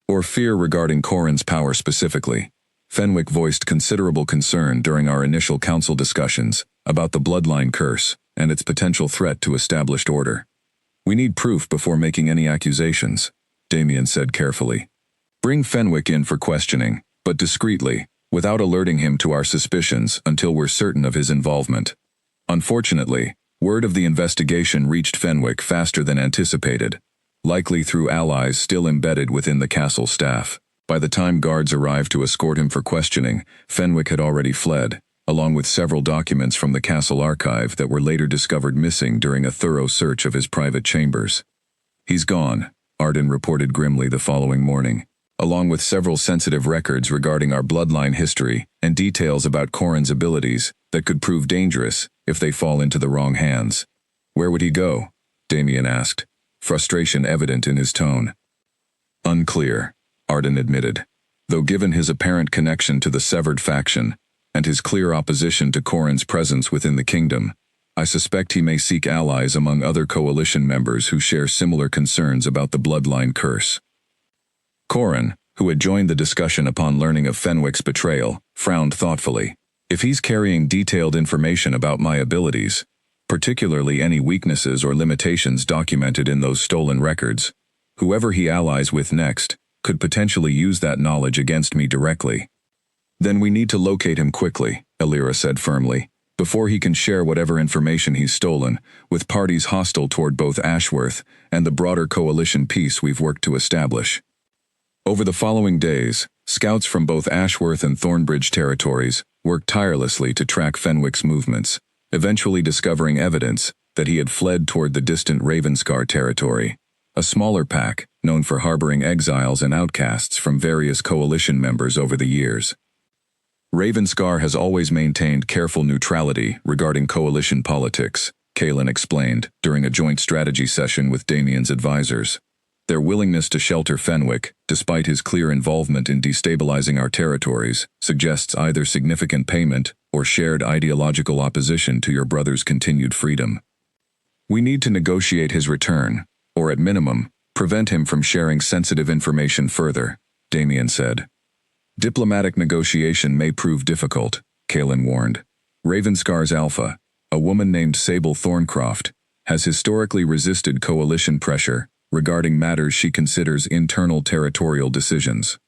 Or fear regarding Corrin's power specifically. Fenwick voiced considerable concern during our initial council discussions about the bloodline curse and its potential threat to established order. We need proof before making any accusations, Damien said carefully. Bring Fenwick in for questioning, but discreetly, without alerting him to our suspicions until we're certain of his involvement. Unfortunately, word of the investigation reached Fenwick faster than anticipated, likely through allies still embedded within the castle staff. By the time guards arrived to escort him for questioning, Fenwick had already fled, along with several documents from the castle archive that were later discovered missing during a thorough search of his private chambers. He's gone, Arden reported grimly the following morning, along with several sensitive records regarding our bloodline history and details about Corrin's abilities that could prove dangerous if they fall into the wrong hands. Where would he go? Damien asked, frustration evident in his tone. Unclear, Arden admitted, though given his apparent connection to the severed faction and his clear opposition to Corrin's presence within the kingdom, I suspect he may seek allies among other coalition members who share similar concerns about the bloodline curse. Corrin, who had joined the discussion upon learning of Fenwick's betrayal, frowned thoughtfully. If he's carrying detailed information about my abilities, particularly any weaknesses or limitations documented in those stolen records, whoever he allies with next could potentially use that knowledge against me directly. Then we need to locate him quickly, Elira said firmly, before he can share whatever information he's stolen with parties hostile toward both Ashworth and the broader coalition peace we've worked to establish. Over the following days, scouts from both Ashworth and Thornbridge territories worked tirelessly to track Fenwick's movements, eventually discovering evidence that he had fled toward the distant Ravenscar territory, a smaller pack known for harboring exiles and outcasts from various coalition members over the years. Ravenscar has always maintained careful neutrality regarding coalition politics, Kaelin explained during a joint strategy session with Damien's advisors. Their willingness to shelter Fenwick, despite his clear involvement in destabilizing our territories, suggests either significant payment or shared ideological opposition to your brother's continued freedom. We need to negotiate his return, or at minimum, prevent him from sharing sensitive information further, Damien said. Diplomatic negotiation may prove difficult, Kalen warned. Ravenscar's Alpha, a woman named Sable Thorncroft, has historically resisted coalition pressure regarding matters she considers internal territorial decisions.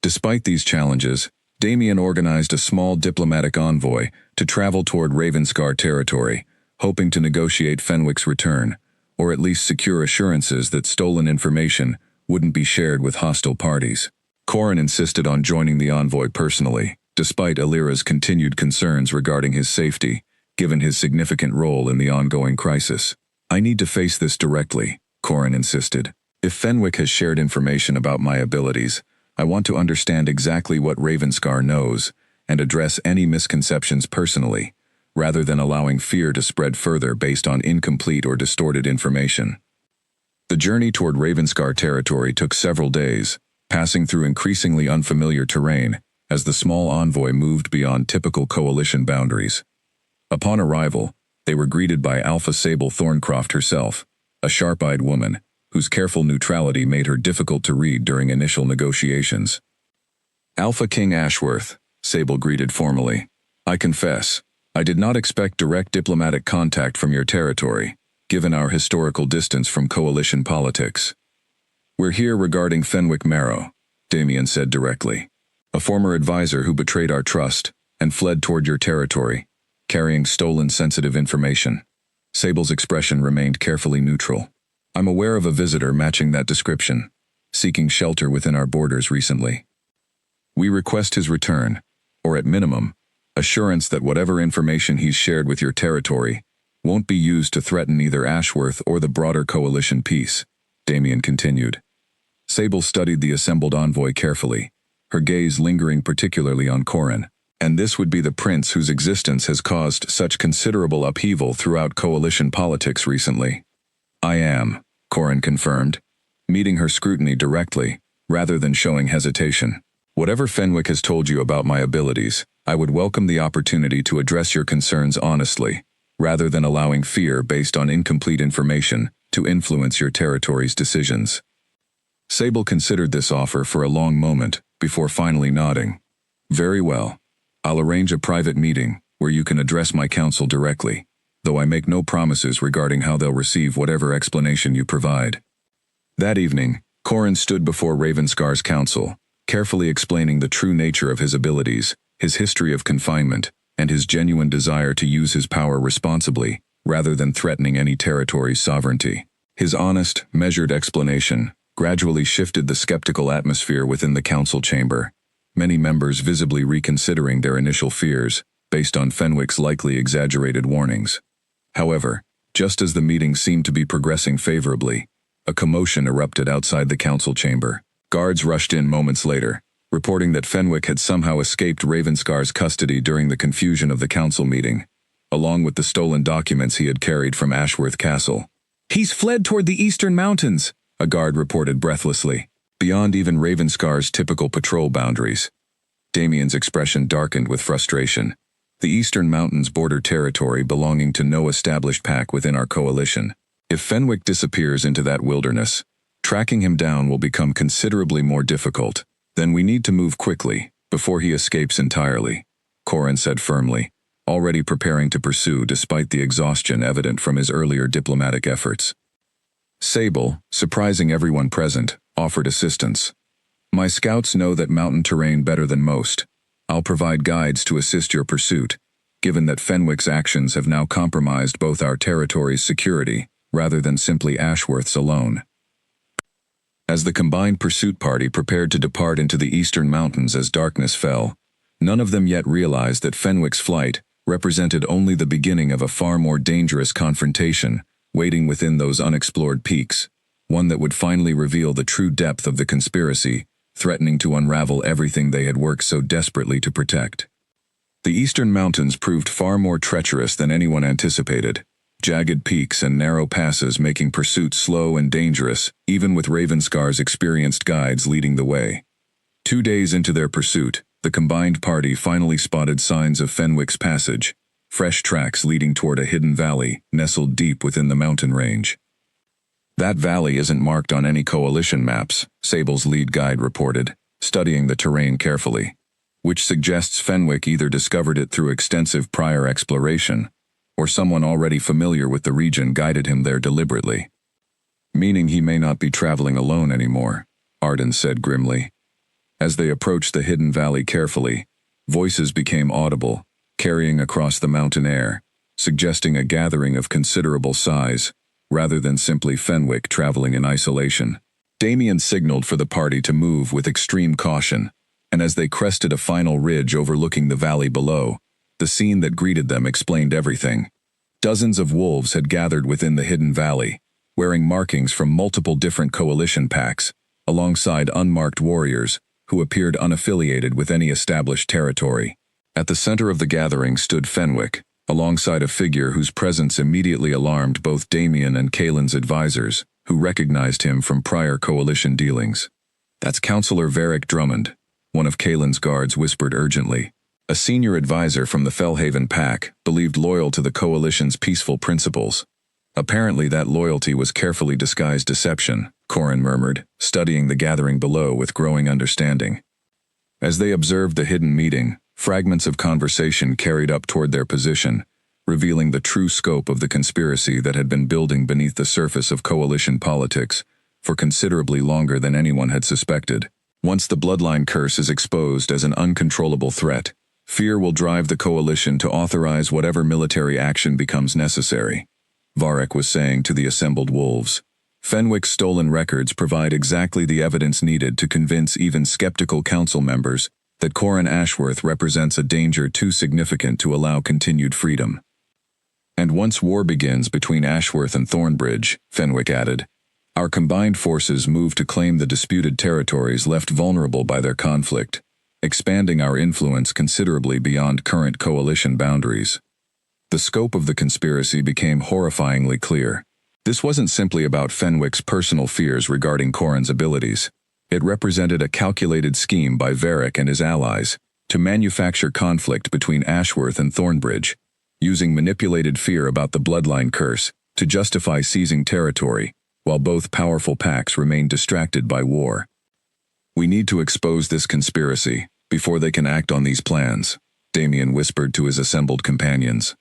Despite these challenges, Damien organized a small diplomatic envoy to travel toward Ravenscar territory, hoping to negotiate Fenwick's return, or at least secure assurances that stolen information wouldn't be shared with hostile parties. Corin insisted on joining the envoy personally, despite Alira's continued concerns regarding his safety, given his significant role in the ongoing crisis. "I need to face this directly," Corin insisted. "If Fenwick has shared information about my abilities, I want to understand exactly what Ravenscar knows and address any misconceptions personally, rather than allowing fear to spread further based on incomplete or distorted information." The journey toward Ravenscar territory took several days, passing through increasingly unfamiliar terrain as the small envoy moved beyond typical coalition boundaries. Upon arrival, they were greeted by Alpha Sable Thorncroft herself, a sharp-eyed woman whose careful neutrality made her difficult to read during initial negotiations. "Alpha King Ashworth," Sable greeted formally. "I confess, I did not expect direct diplomatic contact from your territory, given our historical distance from coalition politics. We're here regarding Fenwick Marrow," Damien said directly. "A former advisor who betrayed our trust and fled toward your territory, carrying stolen sensitive information." Sable's expression remained carefully neutral. "I'm aware of a visitor matching that description, seeking shelter within our borders recently. We request his return, or at minimum, assurance that whatever information he's shared with your territory won't be used to threaten either Ashworth or the broader coalition peace," Damien continued. Sable studied the assembled envoy carefully, her gaze lingering particularly on Corin. "And this would be the prince whose existence has caused such considerable upheaval throughout coalition politics recently." "I am," Corin confirmed, meeting her scrutiny directly, rather than showing hesitation. "Whatever Fenwick has told you about my abilities, I would welcome the opportunity to address your concerns honestly, rather than allowing fear based on incomplete information to influence your territory's decisions." Sable considered this offer for a long moment, before finally nodding. "Very well. I'll arrange a private meeting where you can address my council directly, though I make no promises regarding how they'll receive whatever explanation you provide." That evening, Corin stood before Ravenscar's council, carefully explaining the true nature of his abilities, his history of confinement, and his genuine desire to use his power responsibly, rather than threatening any territory's sovereignty. His honest, measured explanation gradually shifted the skeptical atmosphere within the council chamber, many members visibly reconsidering their initial fears based on Fenwick's likely exaggerated warnings. However, just as the meeting seemed to be progressing favorably, a commotion erupted outside the council chamber. Guards rushed in moments later, reporting that Fenwick had somehow escaped Ravenscar's custody during the confusion of the council meeting, along with the stolen documents he had carried from Ashworth Castle. "He's fled toward the eastern mountains," a guard reported breathlessly, beyond even Ravenscar's typical patrol boundaries. Damien's expression darkened with frustration. "The eastern mountains border territory belonging to no established pack within our coalition. If Fenwick disappears into that wilderness, tracking him down will become considerably more difficult. Then we need to move quickly, before he escapes entirely," Corin said firmly, already preparing to pursue despite the exhaustion evident from his earlier diplomatic efforts. Sable, surprising everyone present, offered assistance. "My scouts know that mountain terrain better than most. I'll provide guides to assist your pursuit, given that Fenwick's actions have now compromised both our territory's security, rather than simply Ashworth's alone." As the combined pursuit party prepared to depart into the eastern mountains as darkness fell, none of them yet realized that Fenwick's flight represented only the beginning of a far more dangerous confrontation waiting within those unexplored peaks, one that would finally reveal the true depth of the conspiracy, threatening to unravel everything they had worked so desperately to protect. The eastern mountains proved far more treacherous than anyone anticipated, jagged peaks and narrow passes making pursuit slow and dangerous, even with Ravenscar's experienced guides leading the way. 2 days into their pursuit, the combined party finally spotted signs of Fenwick's passage, fresh tracks leading toward a hidden valley nestled deep within the mountain range. "That valley isn't marked on any coalition maps," Sable's lead guide reported, studying the terrain carefully. which suggests Fenwick either discovered it through extensive prior exploration, or someone already familiar with the region guided him there deliberately. Meaning he may not be traveling alone anymore, Arden said grimly. As they approached the hidden valley carefully, voices became audible, carrying across the mountain air, suggesting a gathering of considerable size, rather than simply Fenwick traveling in isolation. Damien signaled for the party to move with extreme caution, and as they crested a final ridge overlooking the valley below, the scene that greeted them explained everything. Dozens of wolves had gathered within the hidden valley, wearing markings from multiple different coalition packs, alongside unmarked warriors who appeared unaffiliated with any established territory. At the center of the gathering stood Fenwick, alongside a figure whose presence immediately alarmed both Damien and Kaelin's advisors, who recognized him from prior coalition dealings. "That's Counselor Varric Drummond," one of Kaelin's guards whispered urgently. A senior advisor from the Fellhaven Pack, believed loyal to the coalition's peaceful principles. Apparently that loyalty was carefully disguised deception, Corin murmured, studying the gathering below with growing understanding. As they observed the hidden meeting, fragments of conversation carried up toward their position, revealing the true scope of the conspiracy that had been building beneath the surface of coalition politics for considerably longer than anyone had suspected. Once the bloodline curse is exposed as an uncontrollable threat, fear will drive the coalition to authorize whatever military action becomes necessary, Varric was saying to the assembled wolves. Fenwick's stolen records provide exactly the evidence needed to convince even skeptical council members that Corin Ashworth represents a danger too significant to allow continued freedom. And once war begins between Ashworth and Thornbridge, Fenwick added, our combined forces move to claim the disputed territories left vulnerable by their conflict, expanding our influence considerably beyond current coalition boundaries. The scope of the conspiracy became horrifyingly clear. This wasn't simply about Fenwick's personal fears regarding Corin's abilities. It represented a calculated scheme by Varric and his allies to manufacture conflict between Ashworth and Thornbridge, using manipulated fear about the bloodline curse to justify seizing territory, while both powerful packs remained distracted by war. We need to expose this conspiracy before they can act on these plans, Damien whispered to his assembled companions.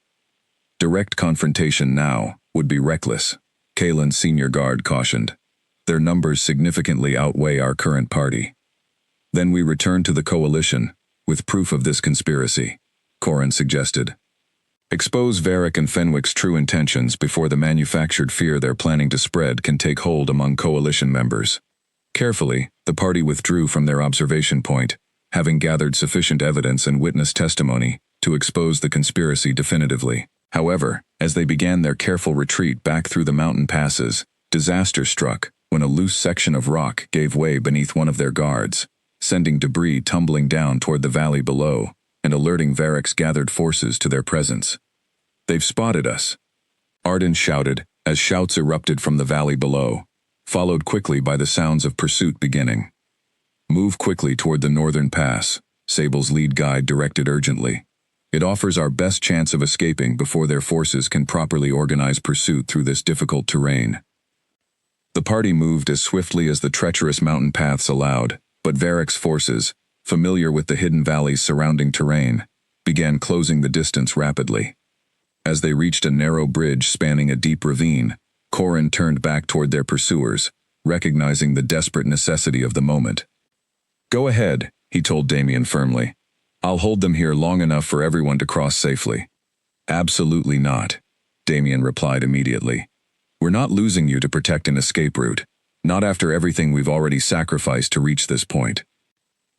Direct confrontation now would be reckless, Kaelin's senior guard cautioned. Their numbers significantly outweigh our current party. Then we return to the coalition, with proof of this conspiracy, Corin suggested. Expose Varric and Fenwick's true intentions before the manufactured fear they're planning to spread can take hold among coalition members. Carefully, the party withdrew from their observation point, having gathered sufficient evidence and witness testimony to expose the conspiracy definitively. However, as they began their careful retreat back through the mountain passes, disaster struck when a loose section of rock gave way beneath one of their guards, sending debris tumbling down toward the valley below and alerting Varric's gathered forces to their presence. They've spotted us, Arden shouted as shouts erupted from the valley below, followed quickly by the sounds of pursuit beginning. Move quickly toward the northern pass, Sable's lead guide directed urgently. It offers our best chance of escaping before their forces can properly organize pursuit through this difficult terrain. The party moved as swiftly as the treacherous mountain paths allowed, but Varric's forces, familiar with the hidden valley's surrounding terrain, began closing the distance rapidly. As they reached a narrow bridge spanning a deep ravine, Corin turned back toward their pursuers, recognizing the desperate necessity of the moment. Go ahead, he told Damien firmly. I'll hold them here long enough for everyone to cross safely. Absolutely not, Damien replied immediately. We're not losing you to protect an escape route, not after everything we've already sacrificed to reach this point.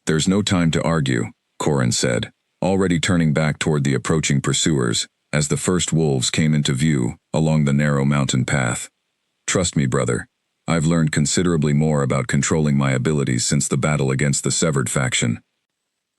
There's no time to argue, Corin said, already turning back toward the approaching pursuers as the first wolves came into view along the narrow mountain path. Trust me, brother, I've learned considerably more about controlling my abilities since the battle against the Severed faction.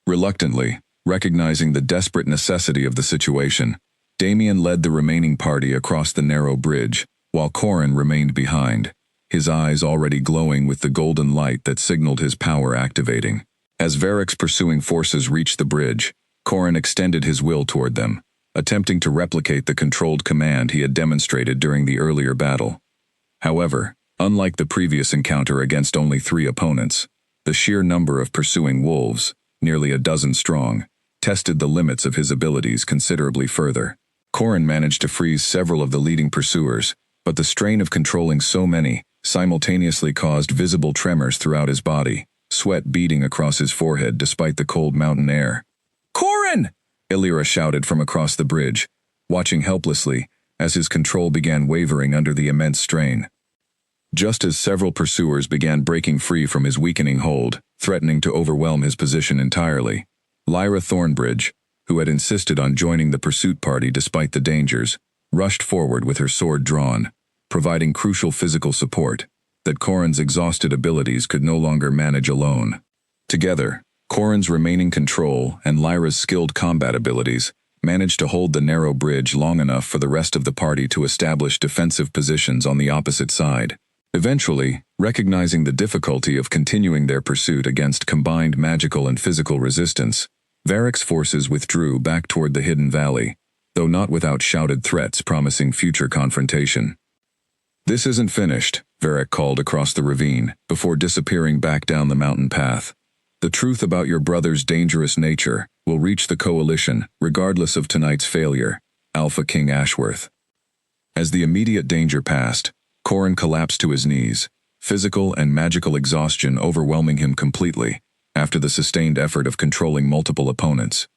Reluctantly, recognizing the desperate necessity of the situation, Damien led the remaining party across the narrow bridge, while Corin remained behind, his eyes already glowing with the golden light that signaled his power activating. As Varric's pursuing forces reached the bridge, Corin extended his will toward them, attempting to replicate the controlled command he had demonstrated during the earlier battle. However, unlike the previous encounter against only 3 opponents, the sheer number of pursuing wolves, nearly a dozen strong, tested the limits of his abilities considerably further. Corrin managed to freeze several of the leading pursuers, but the strain of controlling so many simultaneously caused visible tremors throughout his body, sweat beading across his forehead despite the cold mountain air. "Corrin!" Illyra shouted from across the bridge, watching helplessly as his control began wavering under the immense strain. Just as several pursuers began breaking free from his weakening hold, threatening to overwhelm his position entirely, Lyra Thornbridge, who had insisted on joining the pursuit party despite the dangers, rushed forward with her sword drawn, providing crucial physical support that Corrin's exhausted abilities could no longer manage alone. Together, Corrin's remaining control and Lyra's skilled combat abilities managed to hold the narrow bridge long enough for the rest of the party to establish defensive positions on the opposite side. Eventually, recognizing the difficulty of continuing their pursuit against combined magical and physical resistance, Varric's forces withdrew back toward the hidden valley, though not without shouted threats promising future confrontation. "This isn't finished," Varric called across the ravine, before disappearing back down the mountain path. "The truth about your brother's dangerous nature will reach the Coalition, regardless of tonight's failure. Alpha King Ashworth." As the immediate danger passed, Corrin collapsed to his knees, physical and magical exhaustion overwhelming him completely, after the sustained effort of controlling multiple opponents.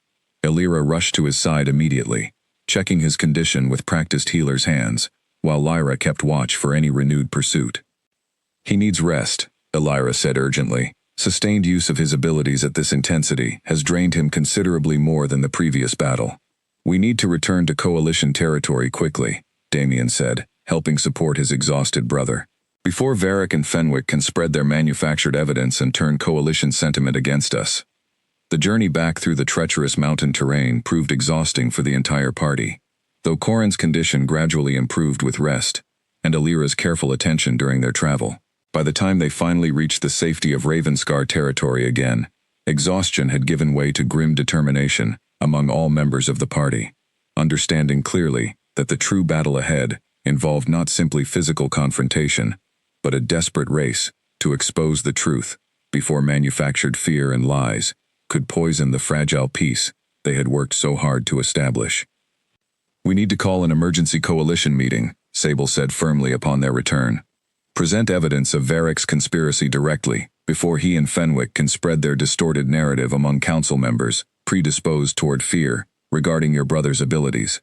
Illyra rushed to his side immediately, checking his condition with practiced healer's hands, while Lyra kept watch for any renewed pursuit. "He needs rest," Illyra said urgently. "Sustained use of his abilities at this intensity has drained him considerably more than the previous battle." "We need to return to Coalition territory quickly," Damien said, helping support his exhausted brother. "Before Varric and Fenwick can spread their manufactured evidence and turn Coalition sentiment against us." The journey back through the treacherous mountain terrain proved exhausting for the entire party, though Corrin's condition gradually improved with rest and Illyra's careful attention during their travel. By the time they finally reached the safety of Ravenscar territory again, exhaustion had given way to grim determination among all members of the party, understanding clearly that the true battle ahead involved not simply physical confrontation, but a desperate race to expose the truth before manufactured fear and lies could poison the fragile peace they had worked so hard to establish. "We need to call an emergency coalition meeting," Sable said firmly upon their return. "Present evidence of Varric's conspiracy directly before he and Fenwick can spread their distorted narrative among council members predisposed toward fear regarding your brother's abilities."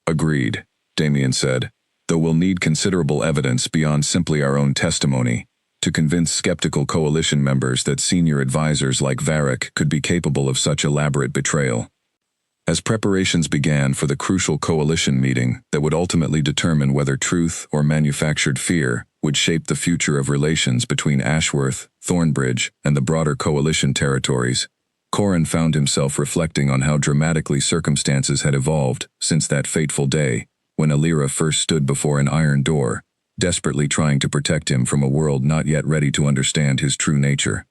"Agreed," Damien said, "though we'll need considerable evidence beyond simply our own testimony to convince skeptical coalition members that senior advisors like Varric could be capable of such elaborate betrayal." As preparations began for the crucial coalition meeting that would ultimately determine whether truth or manufactured fear would shape the future of relations between Ashworth, Thornbridge, and the broader coalition territories, Corrin found himself reflecting on how dramatically circumstances had evolved since that fateful day when Illyra first stood before an iron door, desperately trying to protect him from a world not yet ready to understand his true nature.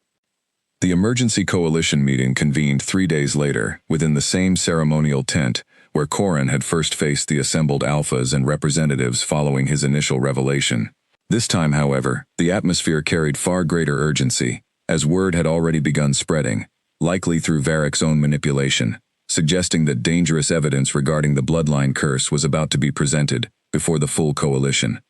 The emergency coalition meeting convened 3 days later within the same ceremonial tent where Corrin had first faced the assembled alphas and representatives following his initial revelation. This time, however, the atmosphere carried far greater urgency, as word had already begun spreading, likely through Varric's own manipulation, suggesting that dangerous evidence regarding the bloodline curse was about to be presented before the full coalition.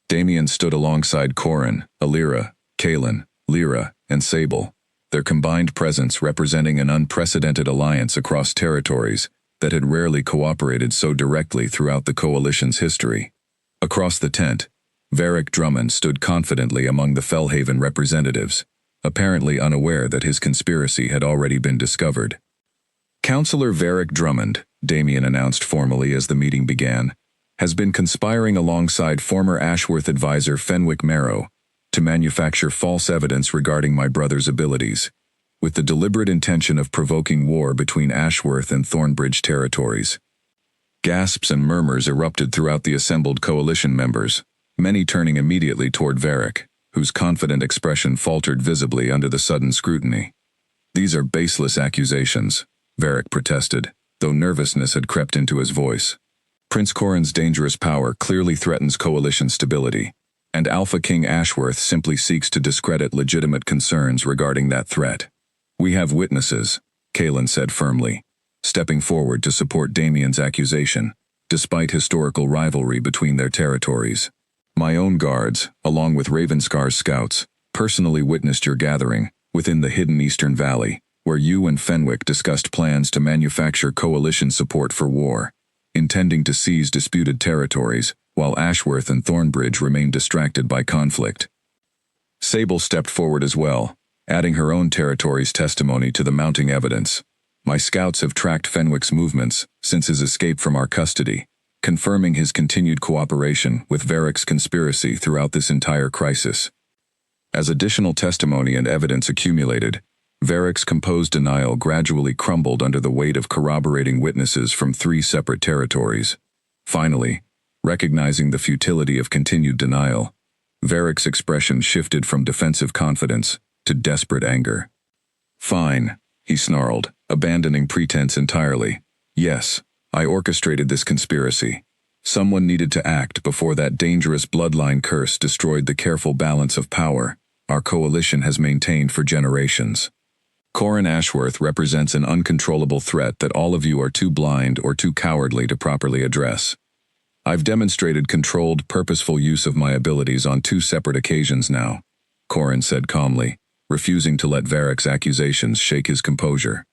Damien stood alongside Corrin, Illyra, Kaelin, Lyra, and Sable, their combined presence representing an unprecedented alliance across territories that had rarely cooperated so directly throughout the coalition's history. Across the tent, Varric Drummond stood confidently among the Fellhaven representatives, apparently unaware that his conspiracy had already been discovered. "Councillor Varric Drummond," Damien announced formally as the meeting began, "has been conspiring alongside former Ashworth advisor Fenwick Marrow to manufacture false evidence regarding my brother's abilities, with the deliberate intention of provoking war between Ashworth and Thornbridge territories." Gasps and murmurs erupted throughout the assembled coalition members, many turning immediately toward Varric, whose confident expression faltered visibly under the sudden scrutiny. "These are baseless accusations," Varric protested, though nervousness had crept into his voice. "Prince Corrin's dangerous power clearly threatens coalition stability, and Alpha King Ashworth simply seeks to discredit legitimate concerns regarding that threat." We have witnesses, Kaelin said firmly, stepping forward to support Damien's accusation, despite historical rivalry between their territories. My own guards, along with Ravenscar's scouts, personally witnessed your gathering within the hidden Eastern Valley, where you and Fenwick discussed plans to manufacture coalition support for war, intending to seize disputed territories, while Ashworth and Thornbridge remained distracted by conflict. Sable stepped forward as well, adding her own territory's testimony to the mounting evidence. My scouts have tracked Fenwick's movements since his escape from our custody, confirming his continued cooperation with Varric's conspiracy throughout this entire crisis. As additional testimony and evidence accumulated, Varric's composed denial gradually crumbled under the weight of corroborating witnesses from 3 separate territories. Finally, recognizing the futility of continued denial, Varric's expression shifted from defensive confidence to desperate anger. "Fine," he snarled, abandoning pretense entirely. "Yes, I orchestrated this conspiracy. Someone needed to act before that dangerous bloodline curse destroyed the careful balance of power our coalition has maintained for generations. Corin Ashworth represents an uncontrollable threat that all of you are too blind or too cowardly to properly address. I've demonstrated controlled, purposeful use of my abilities on 2 separate occasions now," Corin said calmly, refusing to let Varric's accusations shake his composure.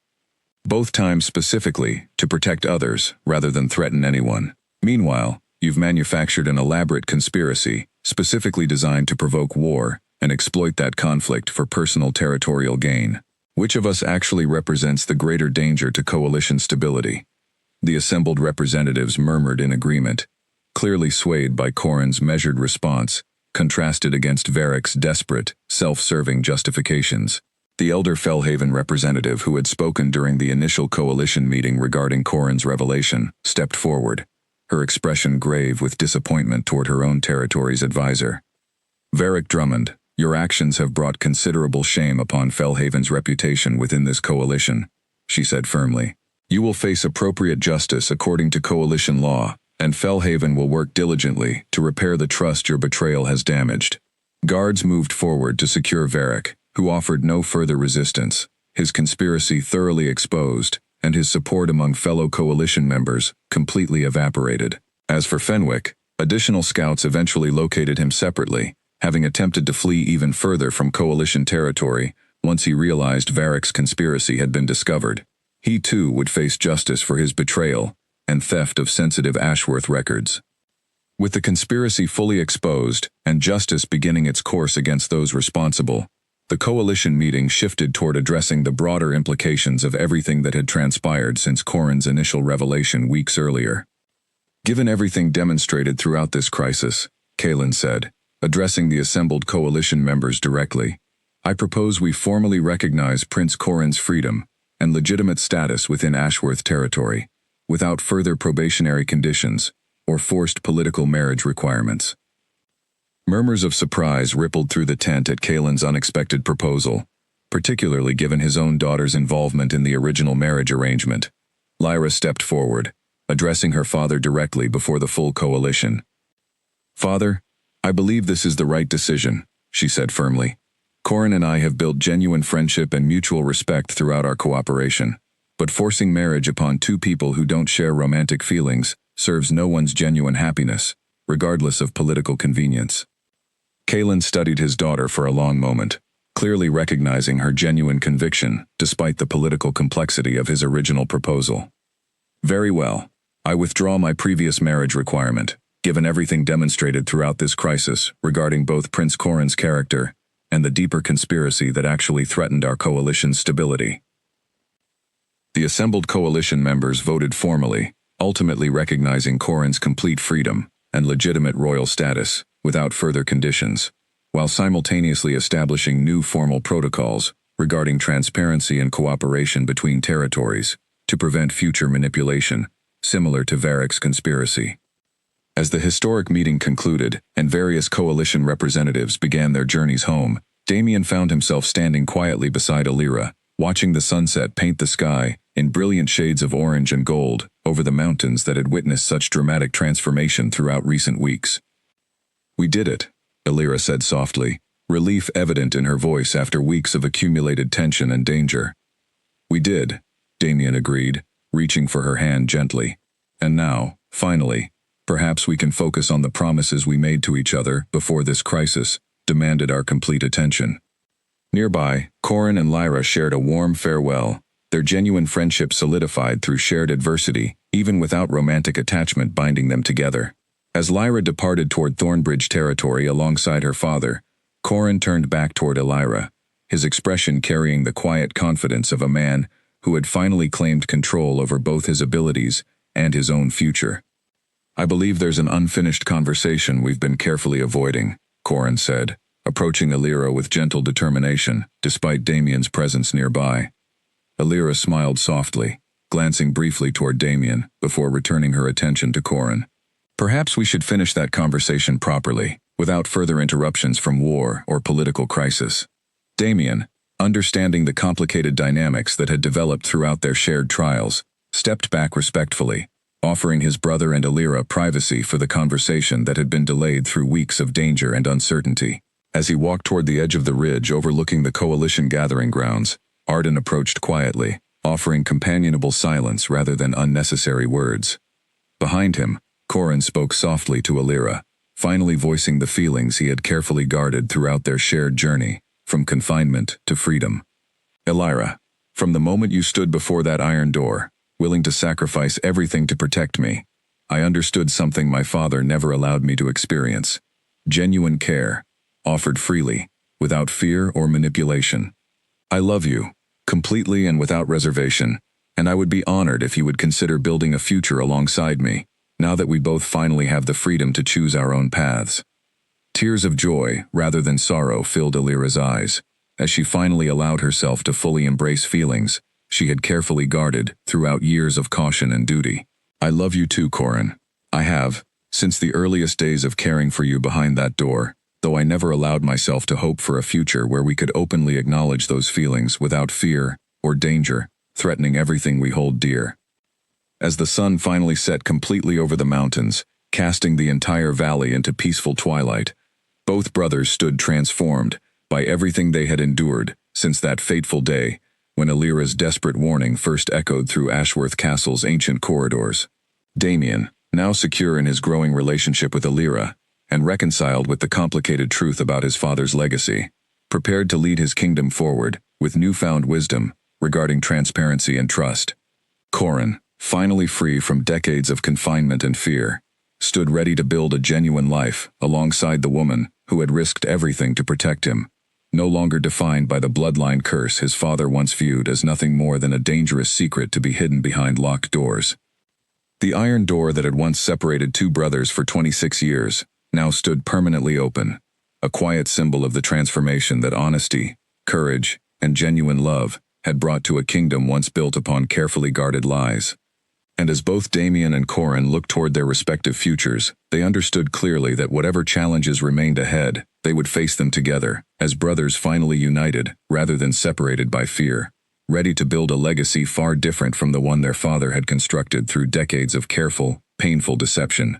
"Both times specifically to protect others rather than threaten anyone. Meanwhile, you've manufactured an elaborate conspiracy specifically designed to provoke war and exploit that conflict for personal territorial gain. Which of us actually represents the greater danger to coalition stability?" The assembled representatives murmured in agreement, clearly swayed by Corin's measured response, contrasted against Varric's desperate, self-serving justifications. The elder Fellhaven representative who had spoken during the initial coalition meeting regarding Corin's revelation stepped forward, her expression grave with disappointment toward her own territory's advisor. "Varric Drummond, your actions have brought considerable shame upon Fellhaven's reputation within this coalition," she said firmly. "You will face appropriate justice according to coalition law, and Fellhaven will work diligently to repair the trust your betrayal has damaged." Guards moved forward to secure Varric, who offered no further resistance, his conspiracy thoroughly exposed, and his support among fellow coalition members completely evaporated. As for Fenwick, additional scouts eventually located him separately, having attempted to flee even further from coalition territory once he realized Varric's conspiracy had been discovered. He too would face justice for his betrayal and theft of sensitive Ashworth records. With the conspiracy fully exposed and justice beginning its course against those responsible, the coalition meeting shifted toward addressing the broader implications of everything that had transpired since Corin's initial revelation weeks earlier. "Given everything demonstrated throughout this crisis," Kaelin said, addressing the assembled coalition members directly, "I propose we formally recognize Prince Corin's freedom and legitimate status within Ashworth territory, without further probationary conditions or forced political marriage requirements." Murmurs of surprise rippled through the tent at Kaelin's unexpected proposal, particularly given his own daughter's involvement in the original marriage arrangement. Lyra stepped forward, addressing her father directly before the full coalition. "Father, I believe this is the right decision," she said firmly. "Corin and I have built genuine friendship and mutual respect throughout our cooperation, but forcing marriage upon 2 people who don't share romantic feelings serves no one's genuine happiness, regardless of political convenience." Kaelin studied his daughter for a long moment, clearly recognizing her genuine conviction despite the political complexity of his original proposal. "Very well. I withdraw my previous marriage requirement, given everything demonstrated throughout this crisis regarding both Prince Corin's character and the deeper conspiracy that actually threatened our coalition's stability." The assembled coalition members voted formally, ultimately recognizing Corin's complete freedom and legitimate royal status without further conditions, while simultaneously establishing new formal protocols regarding transparency and cooperation between territories to prevent future manipulation, similar to Varric's conspiracy. As the historic meeting concluded and various coalition representatives began their journeys home, Damien found himself standing quietly beside Alira, watching the sunset paint the sky in brilliant shades of orange and gold over the mountains that had witnessed such dramatic transformation throughout recent weeks. "We did it," Alira said softly, relief evident in her voice after weeks of accumulated tension and danger. "We did," Damien agreed, reaching for her hand gently. "And now, finally, perhaps we can focus on the promises we made to each other before this crisis demanded our complete attention." Nearby, Corin and Lyra shared a warm farewell, their genuine friendship solidified through shared adversity, even without romantic attachment binding them together. As Lyra departed toward Thornbridge territory alongside her father, Corin turned back toward Elira, his expression carrying the quiet confidence of a man who had finally claimed control over both his abilities and his own future. "I believe there's an unfinished conversation we've been carefully avoiding," Corin said, approaching Elira with gentle determination, despite Damien's presence nearby. Elira smiled softly, glancing briefly toward Damien before returning her attention to Corin. "Perhaps we should finish that conversation properly, without further interruptions from war or political crisis." Damien, understanding the complicated dynamics that had developed throughout their shared trials, stepped back respectfully, offering his brother and Elira privacy for the conversation that had been delayed through weeks of danger and uncertainty. As he walked toward the edge of the ridge overlooking the coalition gathering grounds, Arden approached quietly, offering companionable silence rather than unnecessary words. Behind him, Corin spoke softly to Elira, finally voicing the feelings he had carefully guarded throughout their shared journey, from confinement to freedom. "Elira, from the moment you stood before that iron door, willing to sacrifice everything to protect me, I understood something my father never allowed me to experience. Genuine care, offered freely, without fear or manipulation. I love you, completely and without reservation, and I would be honored if you would consider building a future alongside me, now that we both finally have the freedom to choose our own paths." Tears of joy rather than sorrow filled Elira's eyes, as she finally allowed herself to fully embrace feelings she had carefully guarded throughout years of caution and duty. "I love you too, Corin. I have, since the earliest days of caring for you behind that door, though I never allowed myself to hope for a future where we could openly acknowledge those feelings without fear or danger, threatening everything we hold dear." As the sun finally set completely over the mountains, casting the entire valley into peaceful twilight, both brothers stood transformed by everything they had endured since that fateful day when Elira's desperate warning first echoed through Ashworth Castle's ancient corridors. Damien, now secure in his growing relationship with Elira, and reconciled with the complicated truth about his father's legacy, prepared to lead his kingdom forward with newfound wisdom regarding transparency and trust. Corin, finally free from decades of confinement and fear, stood ready to build a genuine life alongside the woman who had risked everything to protect him, no longer defined by the bloodline curse his father once viewed as nothing more than a dangerous secret to be hidden behind locked doors. The iron door that had once separated two brothers for 26 years now stood permanently open, a quiet symbol of the transformation that honesty, courage, and genuine love had brought to a kingdom once built upon carefully guarded lies. And as both Damien and Corin looked toward their respective futures, they understood clearly that whatever challenges remained ahead, they would face them together, as brothers finally united, rather than separated by fear, ready to build a legacy far different from the one their father had constructed through decades of careful, painful deception.